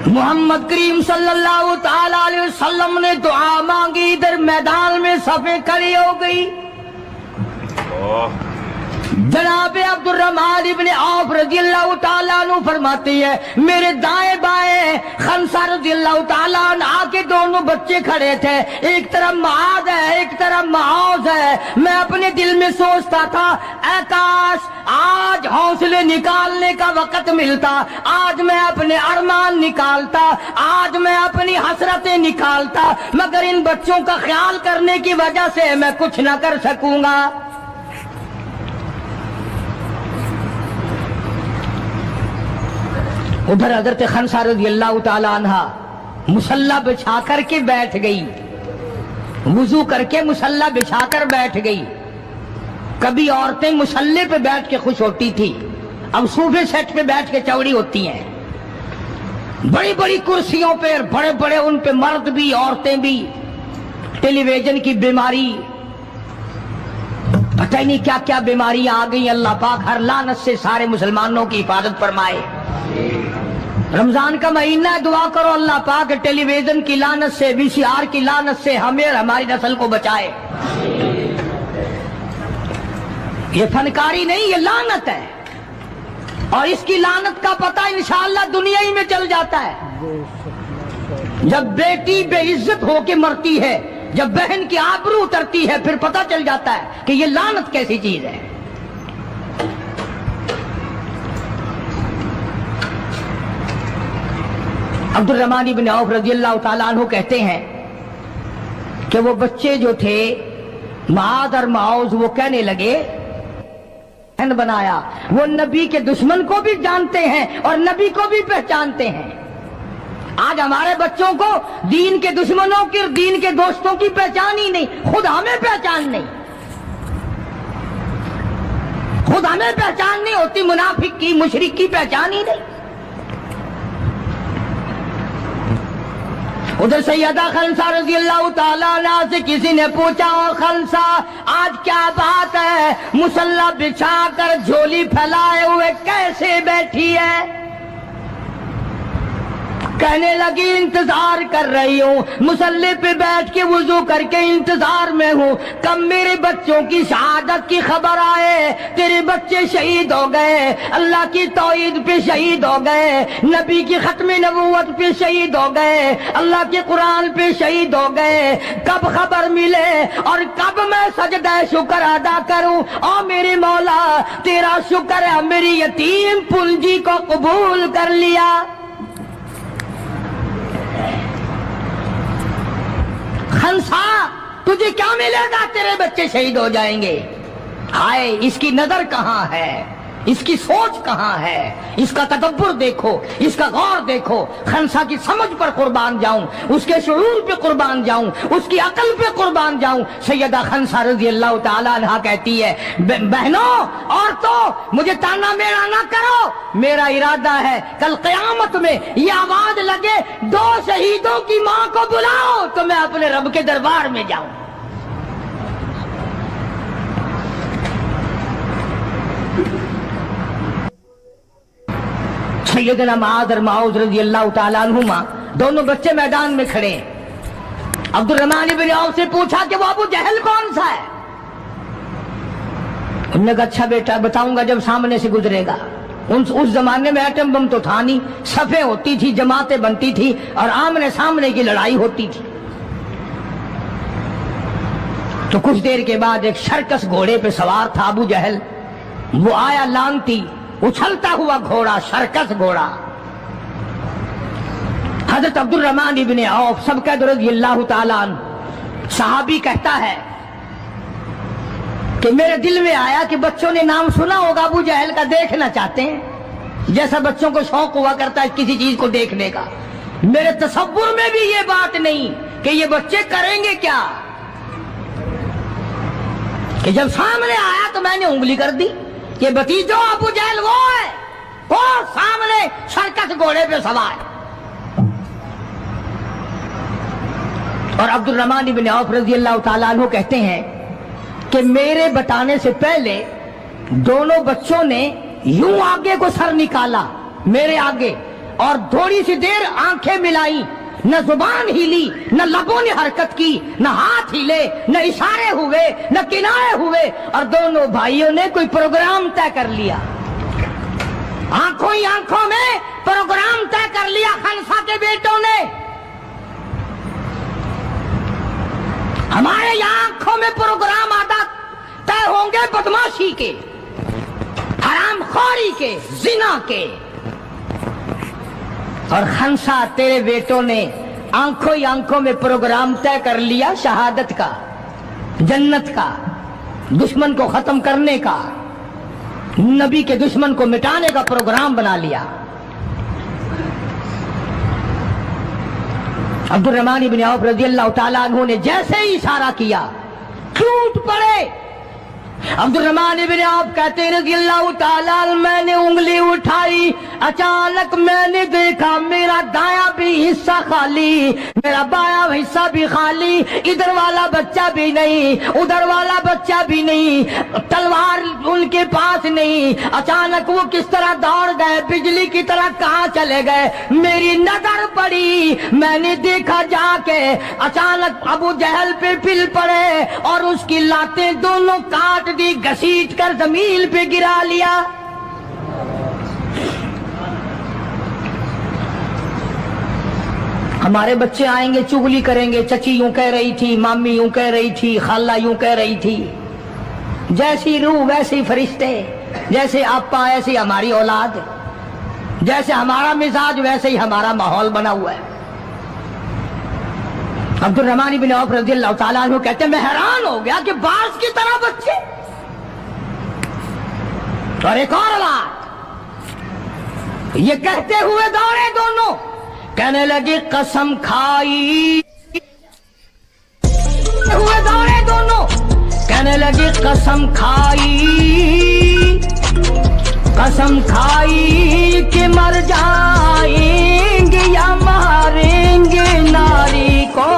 محمد کریم صلی اللہ تعالی علیہ وسلم نے دعا مانگی، ادھر میدان میں صفیں کھڑی ہو گئی۔ جناب عبد الرحمن ابن عوف رضی اللہ تعالیٰ عنہ فرماتے ہیں، میرے دائیں بائیں خنسا رضی اللہ تعالیٰ عنہ کے دونوں بچے کھڑے تھے، ایک طرف معاذ ہے ایک طرف معوذ ہے۔ میں اپنے دل میں سوچتا تھا، اے کاش آج حوصلے نکالنے کا وقت ملتا، آج میں اپنے ارمان نکالتا، آج میں اپنی حسرتیں نکالتا، مگر ان بچوں کا خیال کرنے کی وجہ سے میں کچھ نہ کر سکوں گا۔ ادھر حضرت خنسا رضی اللہ تعالی عنہ مصلی بچھا کر کے بیٹھ گئی، وضو کر کے مصلی بچھا کر بیٹھ گئی۔ کبھی عورتیں مصلی پہ بیٹھ کے خوش ہوتی تھی، اب صوفے سیٹ پہ بیٹھ کے چوڑی ہوتی ہیں، بڑی بڑی کرسیوں پہ، بڑے بڑے ان پہ مرد بھی عورتیں بھی، ٹیلی ویژن کی بیماری، پتہ ہی نہیں کیا کیا بیماریاں آ گئی۔ اللہ پاک ہر لعنت سے سارے مسلمانوں کی حفاظت فرمائے۔ رمضان کا مہینہ ہے، دعا کرو اللہ پاک ٹیلی ویژن کی لعنت سے، وی سی آر کی لعنت سے ہمیں اور ہماری نسل کو بچائے۔ یہ فنکاری نہیں، یہ لعنت ہے، اور اس کی لعنت کا پتہ انشاءاللہ دنیا ہی میں چل جاتا ہے۔ جب بیٹی بے عزت ہو کے مرتی ہے، جب بہن کی آبرو اترتی ہے، پھر پتہ چل جاتا ہے کہ یہ لعنت کیسی چیز ہے۔ عبد الرحمن بن عوف رضی اللہ تعالیٰ عنہ کہتے ہیں کہ وہ بچے جو تھے معاذ اور معوذ، وہ کہنے لگے بنایا، وہ نبی کے دشمن کو بھی جانتے ہیں اور نبی کو بھی پہچانتے ہیں۔ آج ہمارے بچوں کو دین کے دشمنوں کی اور دین کے دوستوں کی پہچان ہی نہیں، خود ہمیں پہچان نہیں، خود ہمیں پہچان نہیں ہوتی، منافق کی مشرک کی پہچان ہی نہیں۔ ادھر سیدہ خنسا رضی اللہ تعالیٰ عنہ سے کسی نے پوچھا، او خنسا آج کیا بات ہے، مصلی بچھا کر جھولی پھیلائے ہوئے کیسے بیٹھی ہے؟ کہنے لگی انتظار کر رہی ہوں، مصلی پہ بیٹھ کے وضو کر کے انتظار میں ہوں، کب میرے بچوں کی شہادت کی خبر آئے، تیرے بچے شہید ہو گئے، اللہ کی توحید پہ شہید ہو گئے، نبی کی ختم نبوت پہ شہید ہو گئے، اللہ کے قرآن پہ شہید ہو گئے، کب خبر ملے اور کب میں سجدہ شکر ادا کروں؟ او میرے مولا تیرا شکر ہے میری یتیم پنجی کو قبول کر لیا۔ خنسا تجھے کیا ملے گا، تیرے بچے شہید ہو جائیں گے۔ ہائے اس کی نظر کہاں ہے، اس کی سوچ کہاں ہے، اس کا تدبر دیکھو، اس کا غور دیکھو۔ خنسا کی سمجھ پر قربان جاؤں، اس کے شعور پہ قربان جاؤں، اس کی عقل پہ قربان جاؤں۔ سیدہ خنسا رضی اللہ تعالیٰ عنہا کہتی ہے، بہنوں عورتوں مجھے تانا میرا نہ کرو، میرا ارادہ ہے کل قیامت میں یہ آواز لگے 2 شہیدوں کی ماں کو بلاؤ تو میں اپنے رب کے دربار میں جاؤں۔ سیدنا معاذ اور معوذ رضی اللہ تعالیٰ عنہما دونوں بچے میدان میں کھڑے ہیں۔ عبد الرحمن بن عوف سے پوچھا کہ وہ ابو جہل کون سا ہے؟ انہوں نے کہا اچھا بیٹا بتاؤں گا جب سامنے سے گزرے گا۔ اس زمانے میں ایٹم بم تو تھا نہیں، صفیں ہوتی تھی، جماعتیں بنتی تھی اور آمنے سامنے کی لڑائی ہوتی تھی۔ تو کچھ دیر کے بعد ایک شرکس گھوڑے پہ سوار تھا ابو جہل، وہ آیا لانتی اچھلتا ہوا گھوڑا، شرکس گھوڑا۔ حضرت عبد الرحمن بن عوف سب قید رضی اللہ تعالیٰ عنہ صحابی کہتا ہے کہ میرے دل میں آیا کہ بچوں نے نام سنا ہوگا ابو جہل کا، دیکھنا چاہتے ہیں، جیسا بچوں کو شوق ہوا کرتا ہے کسی چیز کو دیکھنے کا۔ میرے تصور میں بھی یہ بات نہیں کہ یہ بچے کریں گے کیا، کہ جب سامنے آیا تو میں نے انگلی کر دی کہ بھتیجو ابو جہل وہ ہے، وہ سامنے شرکس گھوڑے پہ سوار۔ اور عبد الرحمن بن عوف رضی اللہ تعالیٰ عنہ کہتے ہیں کہ میرے بتانے سے پہلے دونوں بچوں نے یوں آگے کو سر نکالا میرے آگے اور تھوڑی سی دیر آنکھیں ملائی، نہ زبان ہلی، نہ لبوں نے حرکت کی، نہ ہاتھ ہلے، نہ اشارے ہوئے، نہ کنارے ہوئے، اور دونوں بھائیوں نے کوئی پروگرام طے کر لیا، آنکھوں ہی آنکھوں میں پروگرام طے کر لیا خنسا کے بیٹوں نے۔ ہمارے یہاں آنکھوں میں پروگرام آتا طے ہوں گے بدماشی کے، حرام خوری کے، زنا کے، اور خنسا تیرے بیٹوں نے آنکھوں ہی آنکھوں میں پروگرام طے کر لیا شہادت کا، جنت کا، دشمن کو ختم کرنے کا، نبی کے دشمن کو مٹانے کا پروگرام بنا لیا۔ عبد الرحمن بن عوف رضی اللہ تعالیٰ عنہ نے جیسے ہی اشارہ کیا ٹوٹ پڑے۔ عبد الرحمن بن عوف کہتے ہیں رضی اللہ تعالیٰ عنہ میں نے انگلی اٹھائی، اچانک میں نے دیکھا میرا دایاں بھی حصہ خالی، میرا بایاں حصہ بھی خالی، ادھر والا بچہ بھی نہیں، ادھر والا بچہ بھی نہیں، تلوار ان کے پاس نہیں۔ اچانک وہ کس طرح دوڑ گئے، بجلی کی طرح کہاں چلے گئے، میری نظر پڑی، میں نے دیکھا جا کے اچانک ابو جہل پہ پل پڑے اور اس کی لاتیں دونوں کاٹ دی، گھسیٹ کر زمین پہ گرا لیا۔ ہمارے بچے آئیں گے چغلی کریں گے، چچی یوں کہہ رہی تھی، مامی یوں کہہ رہی تھی، خالہ یوں کہہ رہی تھی، جیسی روح ویسے فرشتے، جیسے آپا ایسی ہماری اولاد، جیسے ہمارا مزاج ویسے ہی ہمارا ماحول بنا ہوا ہے۔ عبد الرحمن بن عوف رضی اللہ تعالیٰ عنہ کہتے ہیں میں حیران ہو گیا کہ باز کی طرح بچے، اور ایک اور بات یہ کہتے ہوئے دوڑے دونوں کہنے لگی قسم کھائی ہوئے دوڑے دونوں، کہنے لگی قسم کھائی کہ مر جائیں گے یا ماریں گے ناری کو،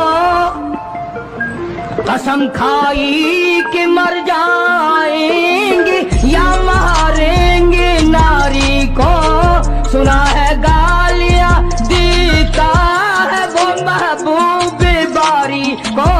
قسم کھائی کہ مر جائیں گے یا ماریں گے ناری کو، سنا ہے گالیاں دیتا ہے وہ محبوب باری کو،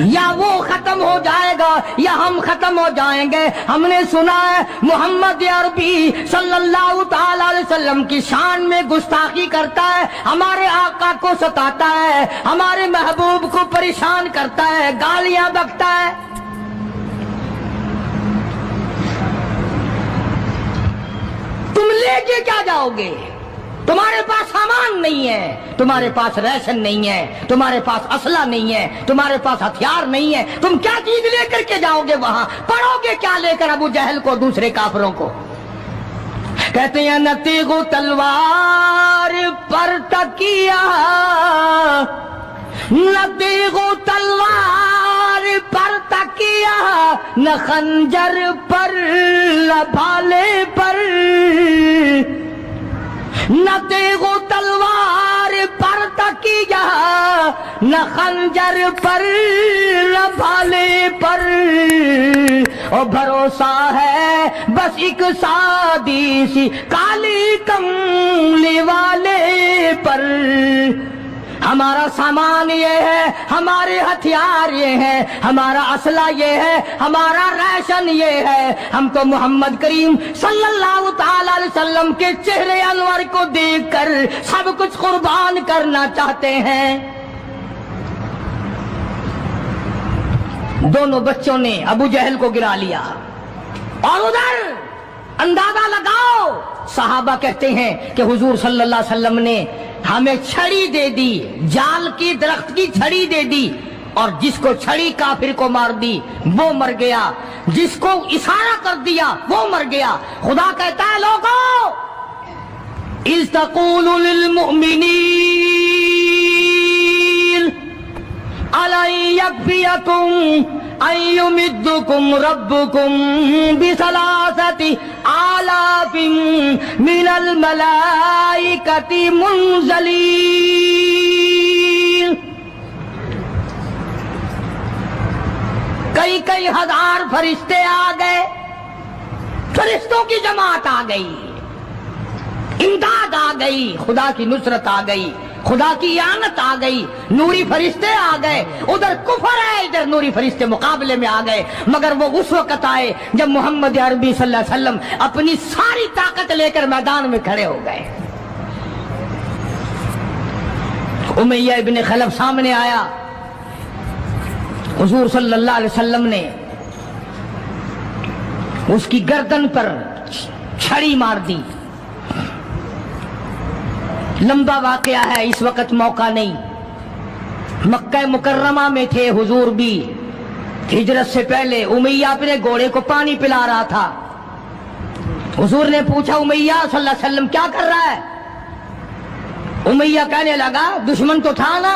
یا وہ ختم ہو جائے گا یا ہم ختم ہو جائیں گے۔ ہم نے سنا ہے محمد عربی صلی اللہ تعالی علیہ وسلم کی شان میں گستاخی کرتا ہے، ہمارے آقا کو ستاتا ہے، ہمارے محبوب کو پریشان کرتا ہے، گالیاں بکتا ہے۔ تم لے کے کیا جاؤ گے؟ تمہارے پاس سامان نہیں ہے، تمہارے پاس ریشن نہیں ہے، تمہارے پاس اسلحہ نہیں ہے، تمہارے پاس ہتھیار نہیں ہے، تم کیا چیز لے کر کے جاؤ گے وہاں؟ پڑھو گے کیا لے کر ابو جہل کو، دوسرے کافروں کو؟ کہتے ہیں نہ تیغ و تلوار پر تکیہ، نہ تیغ و تلوار پر تکیہ، نہ خنجر پر نہ بھالے پر، نہ تیغ و تلوار پر تکیہ، نہ خنجر پر نہ بھالے پر، اور بھروسہ ہے بس ایک سادی سی کالی کملی والے پر۔ ہمارا سامان یہ ہے، ہمارے ہتھیار یہ ہیں، ہمارا اسلحہ یہ ہے، ہمارا ریشن یہ ہے، ہم تو محمد کریم صلی اللہ تعالی علیہ وسلم کے چہرے انور کو دیکھ کر سب کچھ قربان کرنا چاہتے ہیں۔ دونوں بچوں نے ابو جہل کو گرا لیا، اور ادھر اندازہ لگاؤ، صحابہ کہتے ہیں کہ حضور صلی اللہ علیہ وسلم نے ہمیں چھڑی دے دی، جال کی درخت کی چھڑی دے دی، اور جس کو چھڑی کافر کو مار دی وہ مر گیا، جس کو اشارہ کر دیا وہ مر گیا۔ خدا کہتا ہے لوگوں، اذ تقول للمؤمنین أَلَنْ يَكْفِيَكُمْ أَنْ يُمِدَّكُمْ رَبُّكُمْ بِثَلَاثَةِ آلَافٍ مِنَ الْمَلَائِكَةِ مُنْزَلِينَ۔ کئی ہزار فرشتے آ گئے، فرشتوں کی جماعت آ گئی، امداد آ گئی، خدا کی نصرت آ گئی، خدا کی اعانت آ گئی، نوری فرشتے آ گئے۔ ادھر کفر ہے، ادھر نوری فرشتے مقابلے میں آ گئے، مگر وہ اس وقت آئے جب محمد عربی صلی اللہ علیہ وسلم اپنی ساری طاقت لے کر میدان میں کھڑے ہو گئے۔ امیہ ابن خلف سامنے آیا، حضور صلی اللہ علیہ وسلم نے اس کی گردن پر چھڑی مار دی۔ لمبا واقعہ ہے، اس وقت موقع نہیں۔ مکہ مکرمہ میں تھے حضور بھی، ہجرت سے پہلے امیہ اپنے گھوڑے کو پانی پلا رہا تھا۔ حضور نے پوچھا امیہ صلی اللہ علیہ وسلم کیا کر رہا ہے؟ امیہ کہنے لگا، دشمن تو تھا نا،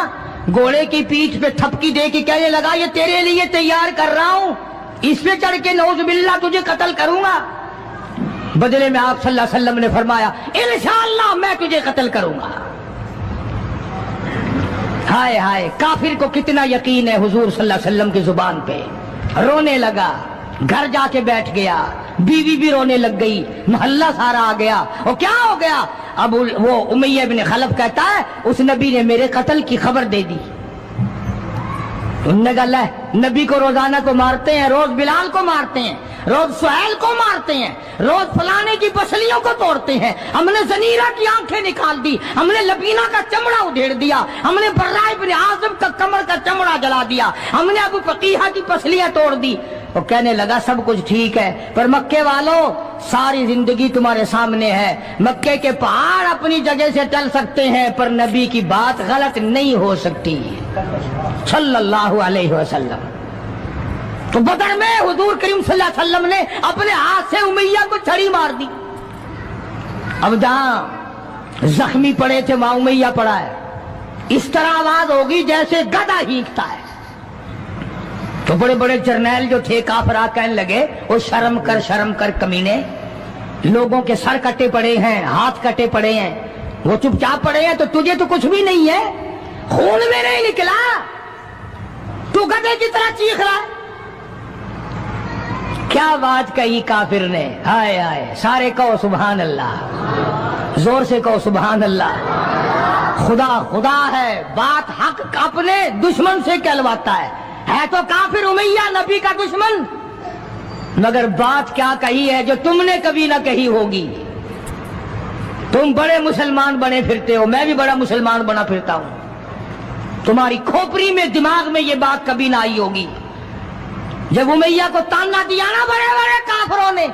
گھوڑے کی پیٹھ پہ تھپکی دے کے کہنے لگا یہ تیرے لیے تیار کر رہا ہوں، اس پہ چڑھ کے نعوذ باللہ تجھے قتل کروں گا۔ بدلے میں آپ صلی اللہ علیہ وسلم نے فرمایا انشاءاللہ میں تجھے قتل کروں گا۔ ہائے ہائے، کافر کو کتنا یقین ہے حضور صلی اللہ علیہ وسلم کی زبان پہ۔ رونے لگا، گھر جا کے بیٹھ گیا، بیوی بھی رونے لگ گئی، محلہ سارا آ گیا۔ اور کیا ہو گیا؟ اب وہ امیہ بن خلف کہتا ہے اس نبی نے میرے قتل کی خبر دے دی۔ انہوں نے کہا لے، نبی کو روزانہ تو مارتے ہیں، روز بلال کو مارتے ہیں، روز سہیل کو مارتے ہیں، روز فلانے کی پسلیوں کو توڑتے ہیں، ہم نے زنیرہ کی آنکھیں نکال دی، ہم نے لبینہ کا چمڑا ادھیڑ دیا، ہم نے براء بن عازب کا کمر کا چمڑا جلا دیا، ہم نے ابو فقیہ کی پسلیاں توڑ دی۔ وہ کہنے لگا سب کچھ ٹھیک ہے، پر مکے والوں ساری زندگی تمہارے سامنے ہے، مکے کے پہاڑ اپنی جگہ سے ٹل سکتے ہیں پر نبی کی بات غلط نہیں ہو سکتی صلی اللہ علیہ وسلم۔ تو بدر میں حضور کریم صلی اللہ علیہ وسلم نے اپنے ہاتھ سے امیہ کو چھڑی مار دی۔ اب جہاں जख्मी पड़े थे, वहां उमैया पड़ा है। इस तरह आवाज होगी जैसे गधा हींकता है। तो बड़े बड़े जर्नैल जो थे काफरा कहने लगे, वो शर्म कर कमीने, लोगों के सर कटे पड़े हैं, हाथ कटे पड़े हैं, वो चुपचाप पड़े हैं, तो तुझे तो कुछ भी नहीं है, खून में नहीं निकला, तू गधे की तरह चीख रहा है। क्या बात कही काफिर ने, हाय हाय। सारे कहो सुभान अल्लाह, जोर से कहो सुभान अल्लाह। खुदा खुदा है, बात हक अपने दुश्मन से कहलवाता है तो काफिर उमैया नबी का दुश्मन, मगर बात क्या कही है जो तुमने कभी ना कही होगी। तुम बड़े मुसलमान बने फिरते हो, मैं भी बड़ा मुसलमान बना फिरता हूं, तुम्हारी खोपड़ी में दिमाग में ये बात कभी ना आई होगी। जब उमैया को ताना दिया ना बड़े बड़े काफिरों ने,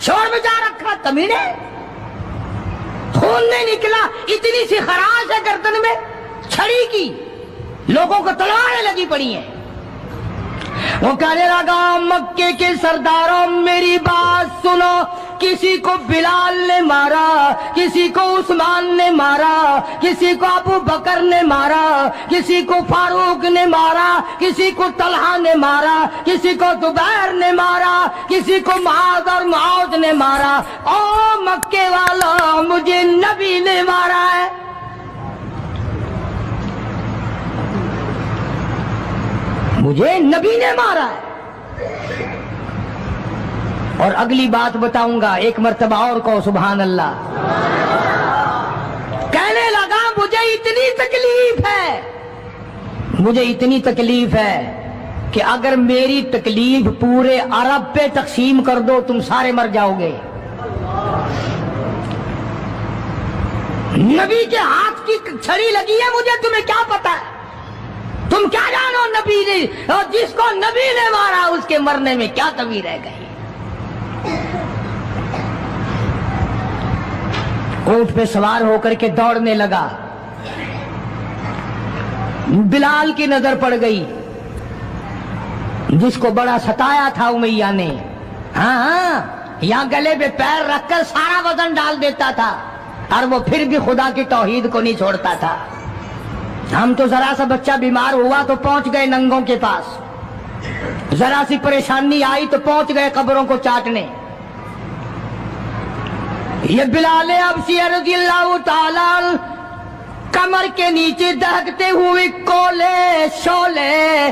शोर में जा रखा कमीने, खून नहीं निकला, इतनी सी खराश है गर्दन में छड़ी की, लोगों को तलवारें लगी पड़ी हैं। वो कहने लगा, मक्के के सरदारों मेरी बात सुनो, किसी को बिलाल ने मारा, किसी को उस्मान ने मारा, किसी को अबू बकर ने मारा, किसी को फारूक ने मारा, किसी को तलहा ने मारा, किसी को जुबैर ने मारा, किसी को मुआज और मुआज ने मारा। ओ मक्के वालों, मुझे नबी ने मारा है। मुझे नबी ने मारा है। और अगली बात बताऊंगा, एक मर्तबा और कहो सुभान अल्लाह। कहने लगा, मुझे इतनी तकलीफ है, मुझे इतनी तकलीफ है कि अगर मेरी तकलीफ पूरे अरब पे तकसीम कर दो तुम सारे मर जाओगे। नबी के हाथ की छड़ी लगी है, मुझे तुम्हें क्या पता है, तुम क्या जानो नबी ने, और जिसको नबी ने मारा उसके मरने में क्या कमी रह गई। ऊंट पे सवार होकर के दौड़ने लगा। बिलाल की नजर पड़ गई, जिसको बड़ा सताया था उमैया ने। हाँ, यहां गले पे पैर रखकर सारा वजन डाल देता था, और वो फिर भी खुदा की तौहीद को नहीं छोड़ता था। हम तो जरा सा बच्चा बीमार हुआ तो पहुंच गए नंगों के पास, जरा सी परेशानी आई तो पहुंच गए कब्रों को चाटने। ये बिलाल हबशी रज़ियल्लाहु ताला कमर के नीचे दहकते हुए कोले शोले,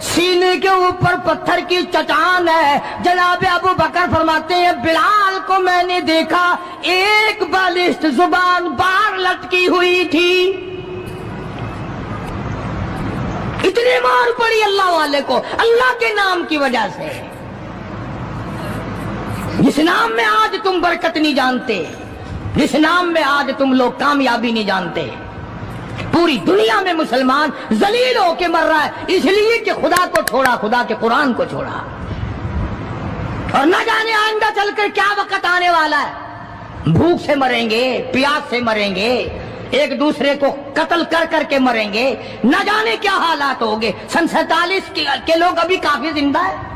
सीने के ऊपर पत्थर की चट्टान है। जनाब अबू बकर फरमाते हैं, बिलाल को मैंने देखा, एक बालिश्त जुबान बाहर लटकी हुई थी। इतनी मार पड़ी अल्लाह वाले को, अल्लाह के नाम की वजह से, जिस नाम में आज तुम बरकत नहीं जानते, जिस नाम में आज तुम लोग कामयाबी नहीं जानते। पूरी दुनिया में मुसलमान जलील होके मर रहा है, इसलिए कि खुदा को छोड़ा, खुदा के कुरान को छोड़ा। और न जाने आइंदा चलकर क्या वक्त आने वाला है, भूख से मरेंगे, प्यास से मरेंगे, एक दूसरे को कत्ल कर करके मरेंगे, न जाने क्या हालात होंगे। सन 47 के लोग अभी काफी जिंदा है।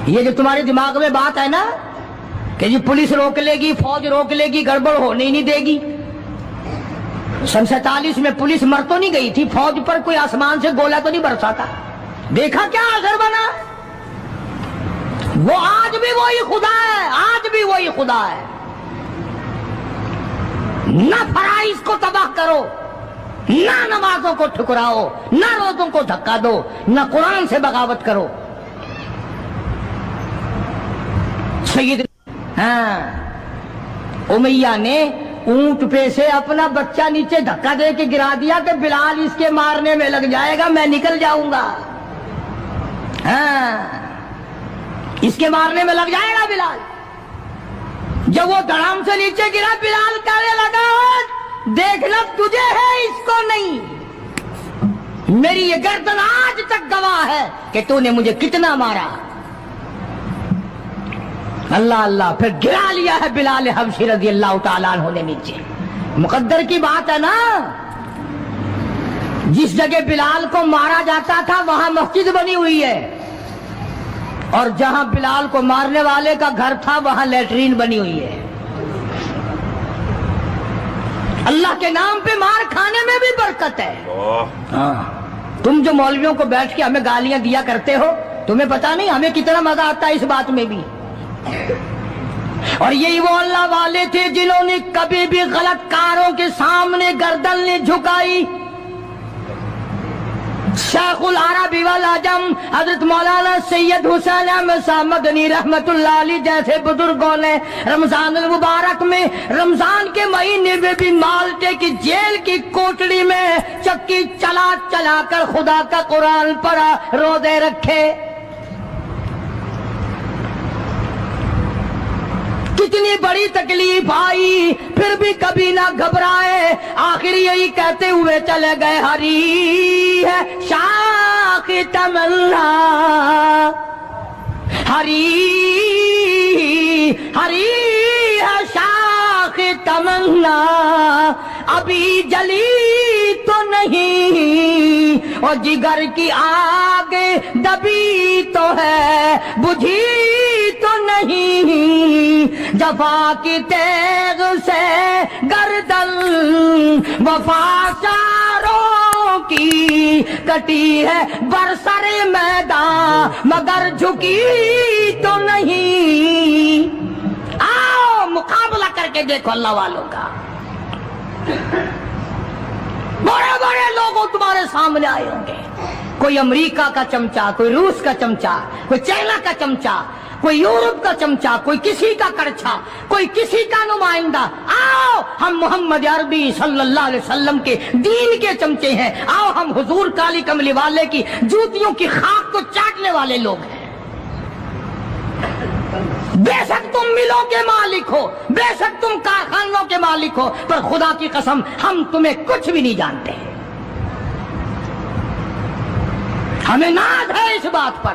ये जो तुम्हारे दिमाग में बात है ना कि जी पुलिस रोक लेगी, फौज रोक लेगी, गड़बड़ होने ही नहीं देगी। सन 47 में पुलिस मर तो नहीं गई थी, फौज पर कोई आसमान से गोला तो नहीं बरसा था। देखा क्या असर बना। वो आज भी वही खुदा है, आज भी वही खुदा है। न फराइज को तबाह करो, न नमाजों को ठुकराओ, न रोजों को धक्का दो, न कुरान से बगावत करो। सैयद उमैया ने ऊंट पे से अपना बच्चा नीचे धक्का दे के गिरा दिया कि बिलाल इसके मारने में लग जाएगा, मैं निकल जाऊंगा। इसके मारने में लग जाएगा बिलाल। जब वो धड़ाम से नीचे गिरा, बिलाल कहने लगा, देखना तुझे है, इसको नहीं। मेरी ये गर्दन आज तक गवाह है कि तूने मुझे कितना मारा। अल्लाह अल्लाह, फिर गिरा लिया है बिलाल हबशी रज़ियल्लाहु ताला अन्हु ने नीचे। मुकद्दर की बात है ना, जिस जगह बिलाल को मारा जाता था वहां मस्जिद बनी हुई है, और जहां बिलाल को मारने वाले का घर था वहां लैट्रीन बनी हुई है। اللہ کے نام پہ مار کھانے میں بھی برکت ہے. ہاں تم جو مولویوں کو بیٹھ کے ہمیں گالیاں دیا کرتے ہو، تمہیں پتا نہیں ہمیں کتنا مزہ آتا ہے اس بات میں بھی. اور یہی وہ اللہ والے تھے جنہوں نے کبھی بھی غلط کاروں کے سامنے گردن نہیں جھکائی. شیخ العرب والعجم حضرت مولانا سید حسین احمد صاحب مدنی رحمت اللہ علیہ جیسے بزرگوں نے رمضان المبارک میں، رمضان کے مہینے میں بھی مالٹے کی جیل کی کوٹڑی میں چکی چلا چلا کر خدا کا قرآن پڑھا، روزے رکھے. کتنی بڑی تکلیف آئی پھر بھی کبھی نہ گھبرائے، آخر یہی کہتے ہوئے چلے گئے ہری ہے شاخ تمنا، ہری ہری ہے شاخ تمنا، ابھی جلی تو نہیں اور جگر کی آگ دبی تو ہے، بجھی تو نہیں، جفا کی تیغ سے گردن وفا چاروں کی کٹی ہے برسر میدان مگر جھکی تو نہیں. آؤ مقابلہ کر کے دیکھو اللہ والوں کا. بڑے بڑے لوگ تمہارے سامنے آئے ہوں گے، کوئی امریکہ کا چمچا، کوئی روس کا چمچا، کوئی چائنا کا چمچا، کوئی یورپ کا چمچا، کوئی کسی کا کرچھا، کوئی کسی کا نمائندہ. آؤ ہم محمد عربی صلی اللہ علیہ وسلم کے دین کے چمچے ہیں. آؤ ہم حضور کالی کملی والے کی جوتیوں کی خاک کو چاٹنے والے لوگ ہیں. بے شک تم ملوں کے مالک ہو، بے شک تم کارخانوں کے مالک ہو، پر خدا کی قسم ہم تمہیں کچھ بھی نہیں جانتے. ہمیں ناز ہے اس بات پر.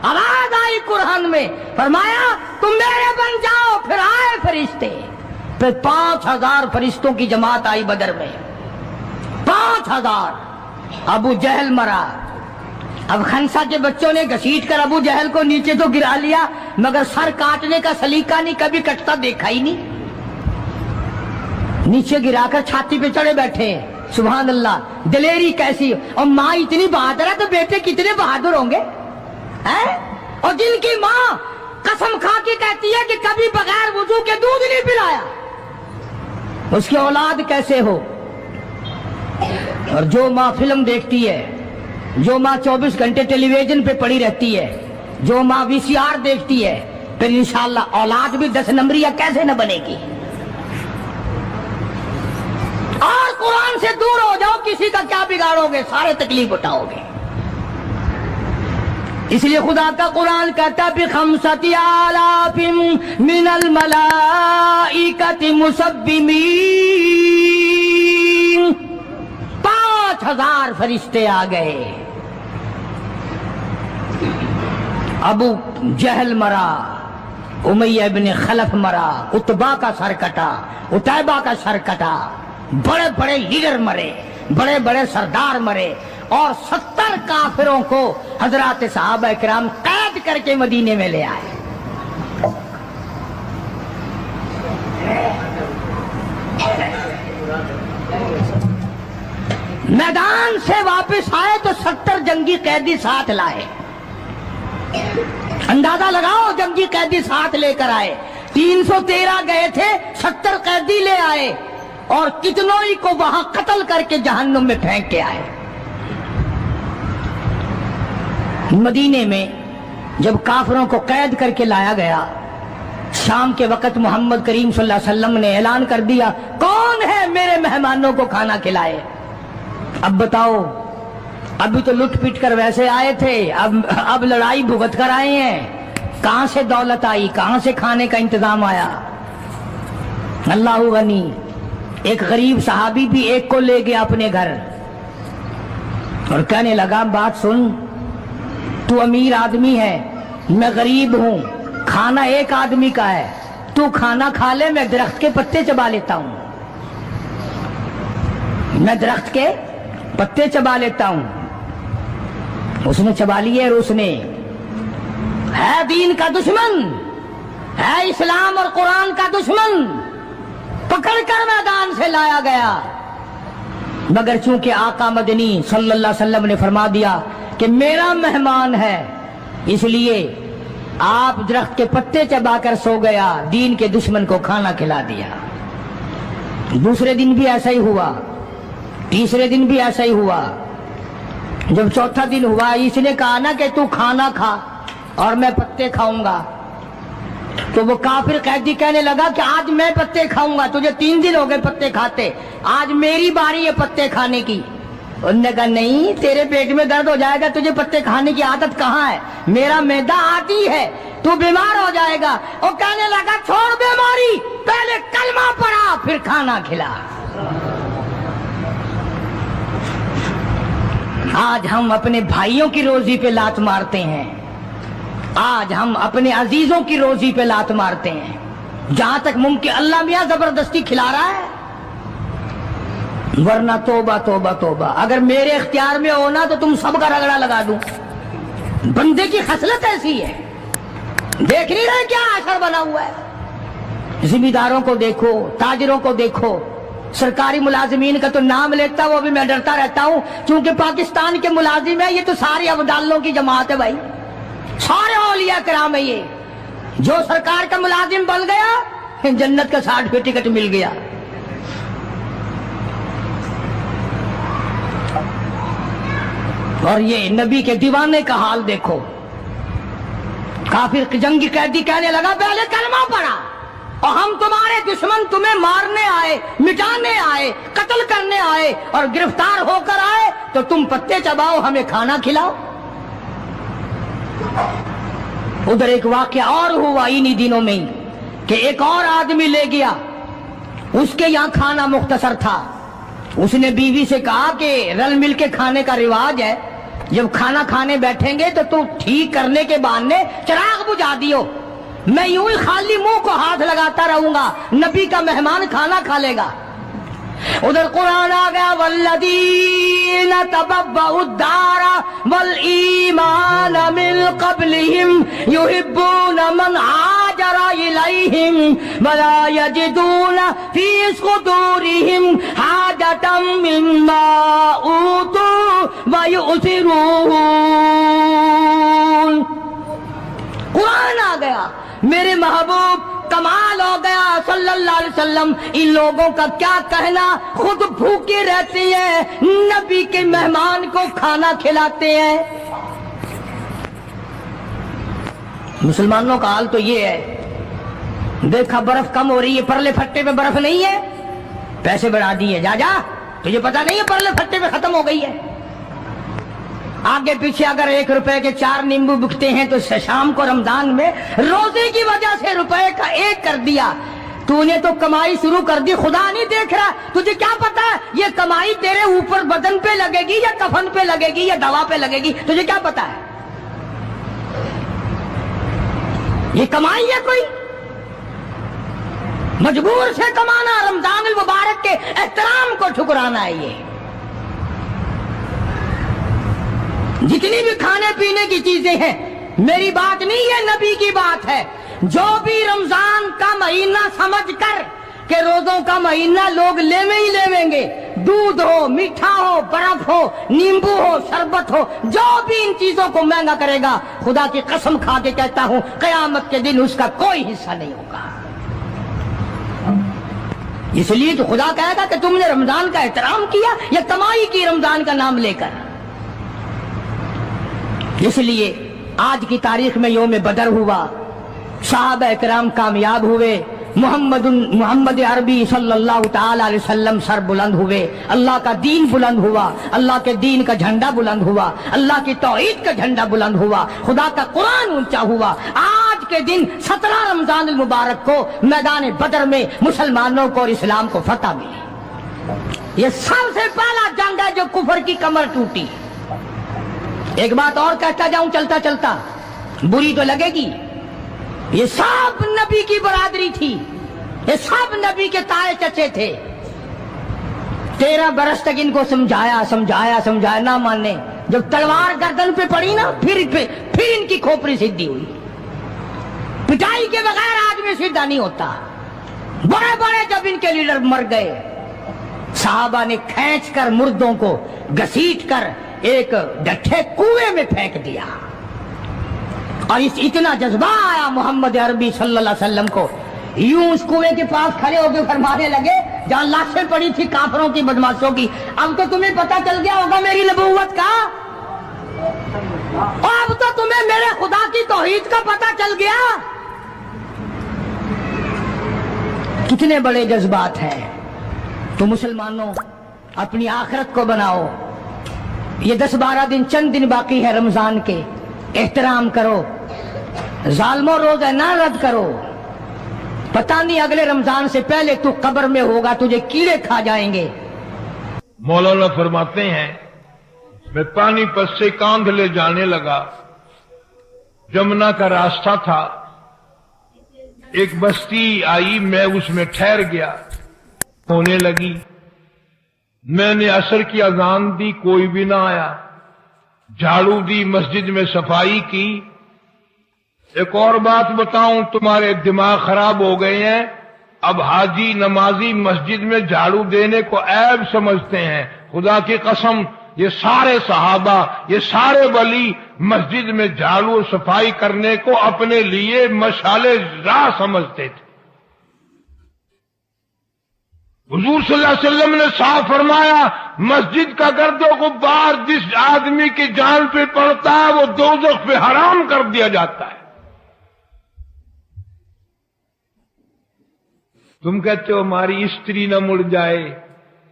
آواز آئی قرآن میں، فرمایا تم میرے بن جاؤ. پھر آئے فرشتے، پھر 5000 فرشتوں کی جماعت آئی بدر میں. 5000. ابو جہل مرا. اب خنسا کے بچوں نے گھسیٹ کر ابو جہل کو نیچے تو گرا لیا، مگر سر کاٹنے کا سلیقہ نہیں، کبھی کٹتا دیکھا ہی نہیں. نیچے گرا کر چھاتی پہ چڑھے بیٹھے. سبحان اللہ، دلیری کیسی. اور ماں اتنی بہادر ہے تو بیٹے کتنے بہادر ہوں گے. اور جن کی ماں قسم کھا کے کہتی ہے کہ کبھی بغیر وضو کے دودھ نہیں پلایا، اس کی اولاد کیسے ہو. اور جو ماں فلم دیکھتی ہے، جو ماں 24 گھنٹے ٹیلی ویژن پہ پڑی رہتی ہے، جو ماں VCR دیکھتی ہے، پھر انشاءاللہ اولاد بھی 10 نمبریہ کیسے نہ بنے گی. اور قرآن سے دور ہو جاؤ، کسی کا کیا بگاڑو گے، سارے تکلیف اٹھاؤ گے. اس لیے خدا کا قرآن کہتا بِخَمْسَةِ آلَافٍ مِّنَ الْمَلَائِكَةِ مُسَبِّمِينَ. 5000 فرشتے آ گئے. ابو جہل مرا، امیہ ابن خلف مرا، عتبہ کا سر کٹا، عتیبہ کا سر کٹا. بڑے بڑے لیڈر مرے، بڑے بڑے سردار مرے، اور 70 کافروں کو حضرات صحابہ کرام قید کر کے مدینے میں لے آئے. میدان سے واپس آئے تو 70 جنگی قیدی ساتھ لائے. اندازہ لگاؤ، جنگی قیدی ساتھ لے کر آئے. 313 گئے تھے، 70 قیدی لے آئے، اور کتنوں ہی کو وہاں قتل کر کے جہنم میں پھینک کے آئے. مدینے میں جب کافروں کو قید کر کے لایا گیا، شام کے وقت محمد کریم صلی اللہ علیہ وسلم نے اعلان کر دیا، کون ہے میرے مہمانوں کو کھانا کھلائے. اب بتاؤ، ابھی تو لٹ پٹ کر ویسے آئے تھے، اب لڑائی بھگت کر آئے ہیں. کہاں سے دولت آئی، کہاں سے کھانے کا انتظام آیا. اللہ غنی. ایک غریب صحابی بھی ایک کو لے گیا اپنے گھر اور کہنے لگا، بات سن، تو امیر آدمی ہے، میں غریب ہوں، کھانا ایک آدمی کا ہے، تو کھانا کھا لے، میں درخت کے پتے چبا لیتا ہوں، میں درخت کے پتے چبا لیتا ہوں. اس نے چبا لیے، اور اس نے ہے دین کا دشمن، ہے اسلام اور قرآن کا دشمن. पकड़ कर मैदान से लाया गया, मगर चूंकि आका मदनी सल्लल्लाहु अलैहि वसल्लम ने फरमा दिया कि मेरा मेहमान है, इसलिए आप दरख्त के पत्ते चबाकर सो गया, दीन के दुश्मन को खाना खिला दिया। दूसरे दिन भी ऐसा ही हुआ, तीसरे दिन भी ऐसा ही हुआ। जब चौथा दिन हुआ, इसने कहा ना कि तू खाना खा और मैं पत्ते खाऊंगा, तो वो काफिर कैदी कहने लगा कि आज मैं पत्ते खाऊंगा, तुझे 3 दिन हो गए पत्ते खाते, आज मेरी बारी है पत्ते खाने की। उन्होंने कहा नहीं, तेरे पेट में दर्द हो जाएगा, तुझे पत्ते खाने की आदत कहाँ है, मेरा मैदा आती है, तू बीमार हो जाएगा। वो कहने लगा छोड़ बीमारी, पहले कलमा पढ़ा फिर खाना खिला। आज हम अपने भाइयों की रोजी पे लात मारते हैं, आज हम अपने अजीजों की रोजी पे लात मारते हैं, जहां तक मुमकिन अल्लाह मियां जबरदस्ती खिला रहा है, वरना तोबा तोबा तोबा। अगर मेरे इख्तियार में होना तो तुम सबका रगड़ा लगा दूं। बंदे की खसलत ऐसी है, देख नहीं रहे क्या असर बना हुआ है। जिम्मेदारों को देखो, ताजिरों को देखो, सरकारी मुलाजिमीन का तो नाम लेता हूं, अभी मैं डरता रहता हूं, क्योंकि पाकिस्तान के मुलाजिम है, ये तो सारे अब्दालों की जमात है भाई, सारे औलिया कराम है ये। जो सरकार का मुलाजिम बन गया, जन्नत का सर्टिफिकेट मिल गया। और ये नबी के दीवाने का हाल देखो, काफिर जंगी कैदी कहने लगा पहले कलमा पढ़ा, और हम तुम्हारे दुश्मन तुम्हें मारने आए, मिटाने आए, कत्ल करने आए और गिरफ्तार होकर आए, तो तुम पत्ते चबाओ, हमें खाना खिलाओ। उधर एक वाकया और हुआ इन्हीं दिनों में ही, कि एक और आदमी ले गया, उसके यहाँ खाना मुख्तसर था, उसने बीवी से कहा कि रल मिल के खाने का रिवाज है, जब खाना खाने बैठेंगे तो तुम ठीक करने के बहाने चिराग बुझा दियो, मैं यूं ही खाली मुंह को हाथ लगाता रहूंगा, नबी का मेहमान खाना खा लेगा। उधर कुरान आ गया, वल्लदीन तबव्वउद्दारा वल ईमान मिन क़ब्लिहिम युहिब्बून मन हाजरा इलैहिम वला यजिदून फी सुदूरिहिम हाजतम मिम्मा ऊतू व युसिरून। कुरान आ गया, मेरे महबूब कमाल हो गया सल्लल्लाहु अलैहि वसल्लम, इन लोगों का क्या कहना, खुद भूखे रहते हैं, नबी के मेहमान को खाना खिलाते हैं। मुसलमानों का हाल तो ये है, देखा बर्फ कम हो रही है, परले फट्टे पे बर्फ नहीं है, पैसे बढ़ा दिए, जा जा, तुझे पता नहीं है परले फट्टे पे खत्म हो गई है। आगे पीछे अगर 1 रुपए के 4 नींबू बिकते हैं तो शाम को रमजान में रोजे की वजह से रुपए का 1 कर दिया, तूने तो कमाई शुरू कर दी, खुदा नहीं देख रहा, तुझे क्या पता है ये कमाई तेरे ऊपर बदन पे लगेगी या कफन पे लगेगी या दवा पे लगेगी, तुझे क्या पता है ये कमाई है कोई, मजबूर से कमाना, रमजान मुबारक के एहतराम को ठुकराना है। ये जितनी भी खाने पीने की चीजें हैं, मेरी बात नहीं है, नबी की बात है, जो भी रमजान का महीना समझकर के रोजों का महीना लोग लेवे ही लेवेंगे, दूध हो, मीठा हो, बर्फ हो, नींबू हो, शरबत हो, जो भी इन चीजों को महंगा करेगा, खुदा की कसम खा के कहता हूं कयामत के दिन उसका कोई हिस्सा नहीं होगा। इसलिए तो खुदा कहेगा कि तुमने रमजान का एहतराम किया या कमाई की रमजान का नाम लेकर। इसलिए आज की तारीख में यौम बदर हुआ, सहाबा इकराम कामयाब हुए, मोहम्मद अरबी सल्लल्लाहु ताला अलैहि वसल्लम सर बुलंद हुए, अल्लाह का दीन बुलंद हुआ, अल्लाह के दीन का झंडा बुलंद हुआ, अल्लाह की तौहीद का झंडा बुलंद हुआ, खुदा का कुरान ऊंचा हुआ। आज के दिन 17 रमजान मुबारक को मैदान बदर में मुसलमानों को और इस्लाम को फतह मिली। ये सबसे पहला जंग है जो कुफर की कमर टूटी। एक बात और कहता जाऊं चलता चलता, बुरी तो लगेगी, ये सब नबी की बरादरी थी, ये सब नबी के ताए चचे थे। 13 बरस तक इनको समझाया समझाया समझाया, ना माने। जब तलवार गर्दन पे पड़ी ना, फिर इनकी खोपड़ी सीधी हुई। पिटाई के बगैर आदमी सीधा नहीं होता। बड़े बड़े जब इनके लीडर मर गए, साहबा ने खींच कर मुर्दों को घसीट कर एक डठे कुएं में फेंक दिया। और इतना जज्बा आया मोहम्मद अरबी सल्लल्लाहु अलैहि वसल्लम को, यूं उस कुएं के पास खड़े होकर फरमाने लगे जहां लाशें पड़ी थी काफरों की, बदमाशों की, अब तो तुम्हें पता चल गया होगा मेरी नबूवत का, अब तो तुम्हें मेरे खुदा की तौहीद का पता चल गया। कितने बड़े जज्बात हैं। तो मुसलमानों, अपनी आखिरत को बनाओ। ये 10-12 दिन, चंद दिन बाकी है रमजान के, एहतराम करो। जालिमों रोजा ना रद्द करो, पता नहीं अगले रमजान से पहले तू कब्र में होगा, तुझे कीड़े खा जाएंगे। मौलाना फरमाते हैं, मैं पानीपत से कांधले जाने लगा, जमुना का रास्ता था, एक बस्ती आई, मैं उसमें ठहर गया, होने लगी। मैंने असर की अजान दी, कोई भी ना आया, झाड़ू दी, मस्जिद में सफाई की। एक और बात बताऊं, तुम्हारे दिमाग खराब हो गए हैं, अब हाजी नमाजी मस्जिद में झाड़ू देने को ऐब समझते हैं। खुदा की कसम, ये सारे सहाबा, ये सारे वली मस्जिद में झाड़ू और सफाई करने को अपने लिए मशाले राह समझते थे। हुजूर सल्लल्लाहु अलैहि वसल्लम ने साफ फरमाया, मस्जिद का गर्दो गुब्बार जिस आदमी की जान पे पड़ता है वो दोज़ख पे हराम कर दिया जाता है। तुम कहते हो हमारी स्त्री न मुड़ जाए,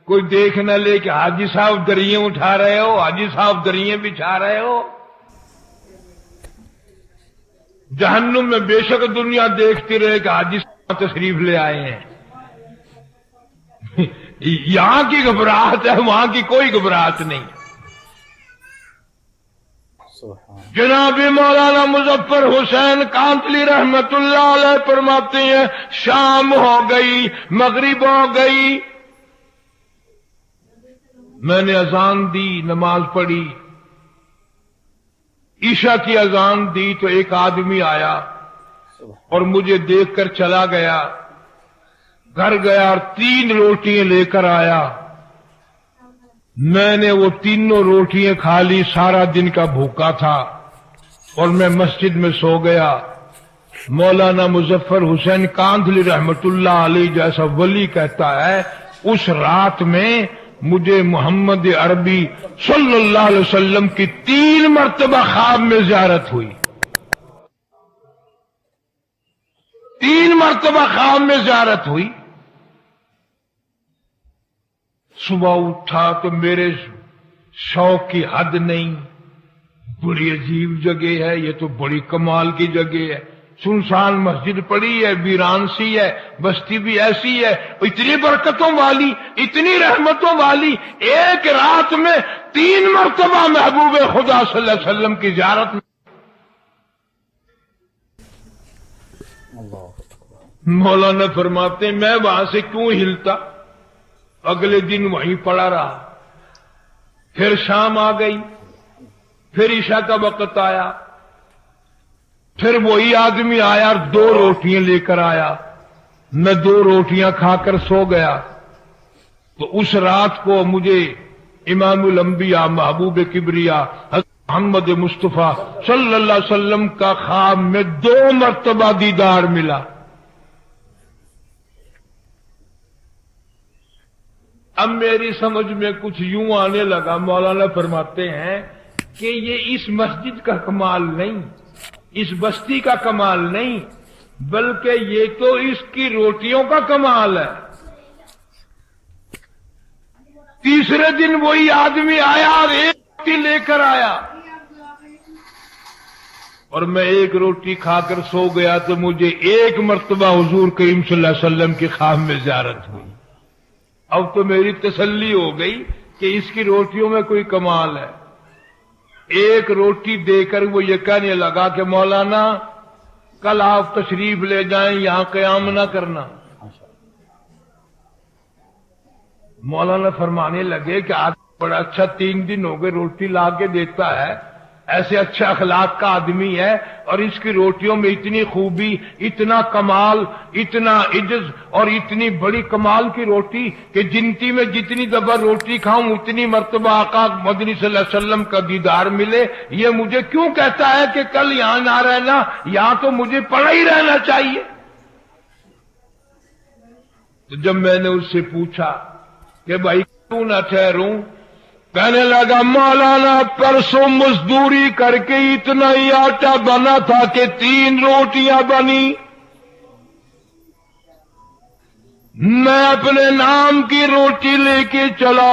कोई देख न ले कि हाजी साहब दरिये उठा रहे हो, हाजी साहब दरिये बिछा रहे हो। जहन्नुम में बेशक दुनिया देखती रहे कि हाजी साहब तशरीफ ले आए हैं। यहां की घबराहट है, वहां की कोई घबराहट नहीं। जनाब मौलाना मुजफ्फर हुसैन कांतली रहमतुल्लाह अलैह फरमाते हैं, शाम हो गई, मगरिब हो गई, मैंने अजान दी, नमाज पढ़ी, ईशा की अजान दी तो एक आदमी आया और मुझे देखकर चला गया। घर गया और 3 रोटियां लेकर आया। मैंने वो तीनों रोटियां खा ली, सारा दिन का भूखा था और मैं मस्जिद में सो गया। मौलाना मुजफ्फर हुसैन कांधली रहमतुल्लाह अलैह जैसा वली कहता है, उस रात में मुझे मोहम्मद अरबी सल्लल्लाहु अलैहि वसल्लम की 3 मरतबा ख्वाब में ज़ियारत हुई। 3 मरतबा ख्वाब में ज़ियारत हुई। सुबह उठा तो मेरे शौक की हद नहीं, बड़ी अजीब जगह है, ये तो बड़ी कमाल की जगह है। सुनसान मस्जिद पड़ी है, वीरान सी है, बस्ती भी ऐसी है, इतनी बरकतों वाली, इतनी रहमतों वाली, एक रात में 3 मरतबा महबूब खुदा सल्लल्लाहु अलैहि वसल्लम की ज़ियारत। मौलाना फरमाते मैं वहां से क्यों हिलता, अगले दिन वहीं पड़ा रहा। फिर शाम आ गई, फिर ईशा का वक्त आया, फिर वही आदमी आया और 2 रोटियां लेकर आया। मैं 2 रोटियां खाकर सो गया। तो उस रात को मुझे इमामुल अंबिया महबूब किबरिया मोहम्मद मुस्तफा सल्लल्लाहु अलैहि वसल्लम का ख्वाब में 2 मरतबा दीदार मिला। अब मेरी समझ में कुछ यूं आने लगा, मौलाना फरमाते हैं कि ये इस मस्जिद का कमाल नहीं, इस बस्ती का कमाल नहीं, बल्कि ये तो इसकी रोटियों का कमाल है। तीसरे दिन वही आदमी आया और 1 रोटी लेकर आया और मैं 1 रोटी खाकर सो गया तो मुझे 1 मरतबा हुजूर करीम सल्लल्लाहु अलैहि वसल्लम के ख्वाब में ज़ियारत हुई। अब तो मेरी तसल्ली हो गई कि इसकी रोटियों में कोई कमाल है। 1 रोटी देकर वो ये कहने लगा कि मौलाना कल आप तशरीफ ले जाएं, यहां क़याम ना करना। मौलाना फरमाने लगे कि आज बड़ा अच्छा 3 दिन हो गए रोटी ला के देता है, ایسے اچھے اخلاق کا آدمی ہے اور اس کی روٹیوں میں اتنی خوبی، اتنا کمال، اتنا عجز اور اتنی بڑی کمال کی روٹی کہ جنتی میں جتنی دفعہ روٹی کھاؤں اتنی مرتبہ آقا مدنی صلی اللہ علیہ وسلم کا دیدار ملے. یہ مجھے کیوں کہتا ہے کہ کل یہاں نہ رہنا، یہاں تو مجھے پڑا ہی رہنا چاہیے. تو جب میں نے اس سے پوچھا کہ بھائی کیوں نہ ٹھہروں، کہنے لگا مولانا پرسوں مزدوری کر کے اتنا ہی آٹا بنا تھا کہ 3 روٹیاں بنی. میں اپنے نام کی روٹی لے کے چلا.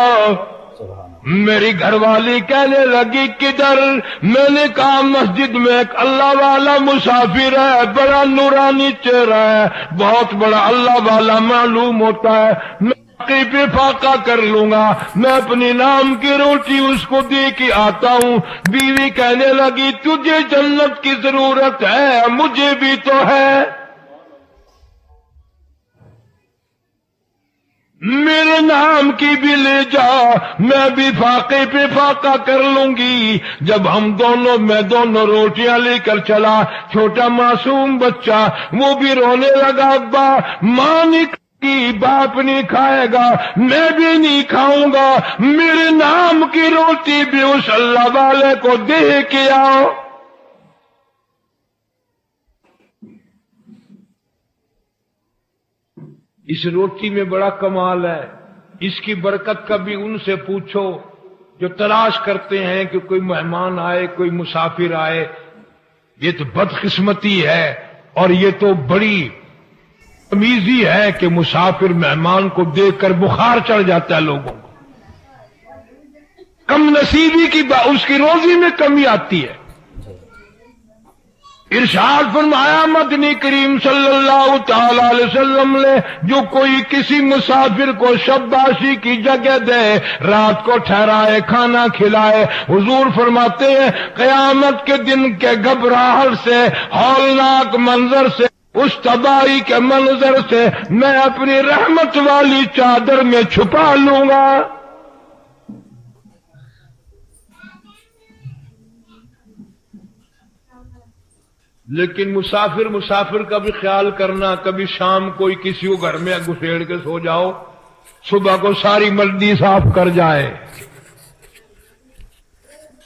میری گھر والی کہنے لگی کدھر؟ میں نے کہا مسجد میں ایک اللہ والا مسافر ہے، بڑا نورانی چہرہ ہے، بہت بڑا اللہ والا معلوم ہوتا ہے، میں پہ فاقہ کر لوں گا، میں اپنی نام کی روٹی اس کو دے کے آتا ہوں. بیوی کہنے لگی تجھے جنت کی ضرورت ہے، مجھے بھی تو ہے، میرے نام کی بھی لے جا، میں بھی فاقے پہ فاقہ کر لوں گی. جب میں دونوں روٹیاں لے کر چلا، چھوٹا معصوم بچہ وہ بھی رونے لگا، ابا ماں نہیں کھائی، باپ نہیں کھائے گا، میں بھی نہیں کھاؤں گا، میرے نام کی روٹی بھی اس اللہ والے کو دے کے آؤ. اس روٹی میں بڑا کمال ہے، اس کی برکت کبھی ان سے پوچھو جو تلاش کرتے ہیں کہ کوئی مہمان آئے، کوئی مسافر آئے. یہ تو بدقسمتی ہے اور یہ تو بڑی تمیزی ہے کہ مسافر مہمان کو دیکھ کر بخار چڑھ جاتا ہے لوگوں کو. کم نصیبی کی اس کی روزی میں کمی آتی ہے. ارشاد فرمایا مدنی کریم صلی اللہ تعالی علیہ وسلم نے جو کوئی کسی مسافر کو شباشی کی جگہ دے، رات کو ٹھہرائے، کھانا کھلائے، حضور فرماتے ہیں قیامت کے دن کے گھبراہٹ سے، ہولناک منظر سے، اس تباہی کے منظر سے میں اپنی رحمت والی چادر میں چھپا لوں گا. لیکن مسافر کا بھی خیال کرنا. کبھی شام کوئی کسی کو گھر میں گھسیڑ کے سو جاؤ، صبح کو ساری مردی صاف کر جائے.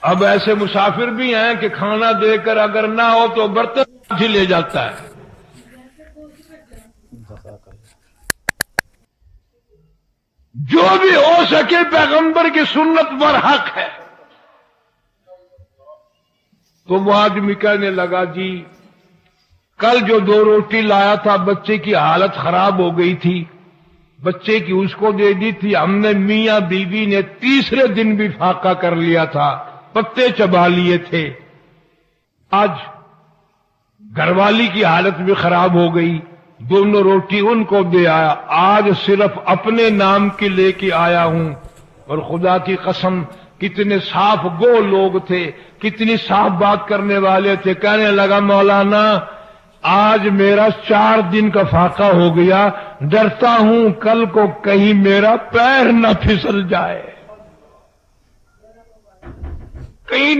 اب ایسے مسافر بھی ہیں کہ کھانا دے کر اگر نہ ہو تو برتن ہی لے جاتا ہے. جو بھی ہو سکے پیغمبر کی سنت پر حق ہے. تو وہ آدمی کہنے لگا جی کل جو 2 روٹی لایا تھا بچے کی حالت خراب ہو گئی تھی، بچے کی اس کو دے دی تھی، ہم نے میاں بیوی نے تیسرے دن بھی فاقہ کر لیا تھا، پتے چبا لیے تھے. آج گھر والی کی حالت بھی خراب ہو گئی، دونوں روٹی ان کو دے آیا، آج صرف اپنے نام کی لے کے آیا ہوں. اور خدا کی قسم کتنے صاف گو لوگ تھے، کتنی صاف بات کرنے والے تھے. کہنے لگا مولانا آج میرا 4 دن کا فاقہ ہو گیا، ڈرتا ہوں کل کو کہیں میرا پیر نہ پھسل جائے، کہیں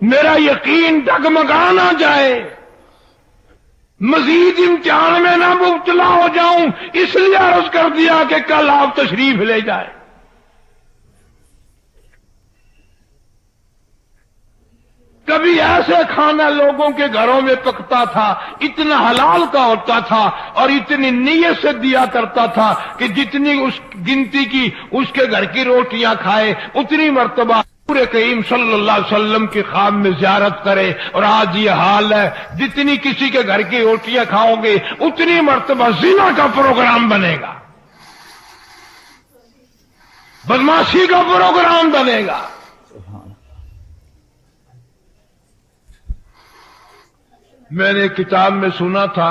میرا یقین ڈگمگا نہ جائے، مزید امتحان میں نہ مبتلا ہو جاؤں، اس لیے عرض کر دیا کہ کل آپ تشریف لے جائیں. کبھی ایسے کھانا لوگوں کے گھروں میں پکتا تھا، اتنا حلال کا ہوتا تھا اور اتنی نیت سے دیا کرتا تھا کہ جتنی اس گنتی کی اس کے گھر کی روٹیاں کھائے اتنی مرتبہ پورے کریم صلی اللہ علیہ وسلم کی خواب میں زیارت کرے. اور آج یہ حال ہے، جتنی کسی کے گھر کی روٹیاں کھاؤ گے اتنی مرتبہ زنا کا پروگرام بنے گا، بدماشی کا پروگرام بنے گا. میں نے کتاب میں سنا تھا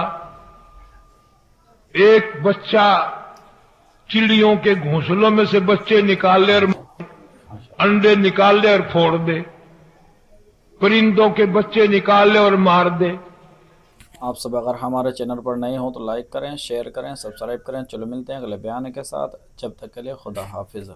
ایک بچہ چڑیوں کے گھونسلوں میں سے بچے نکال لے اور انڈے نکال لے اور پھوڑ دے، پرندوں کے بچے نکال لے اور مار دے. آپ سب اگر ہمارے چینل پر نئے ہوں تو لائک کریں، شیئر کریں، سبسکرائب کریں. چلو ملتے ہیں اگلے بیان کے ساتھ، جب تک کے لیے خدا حافظ.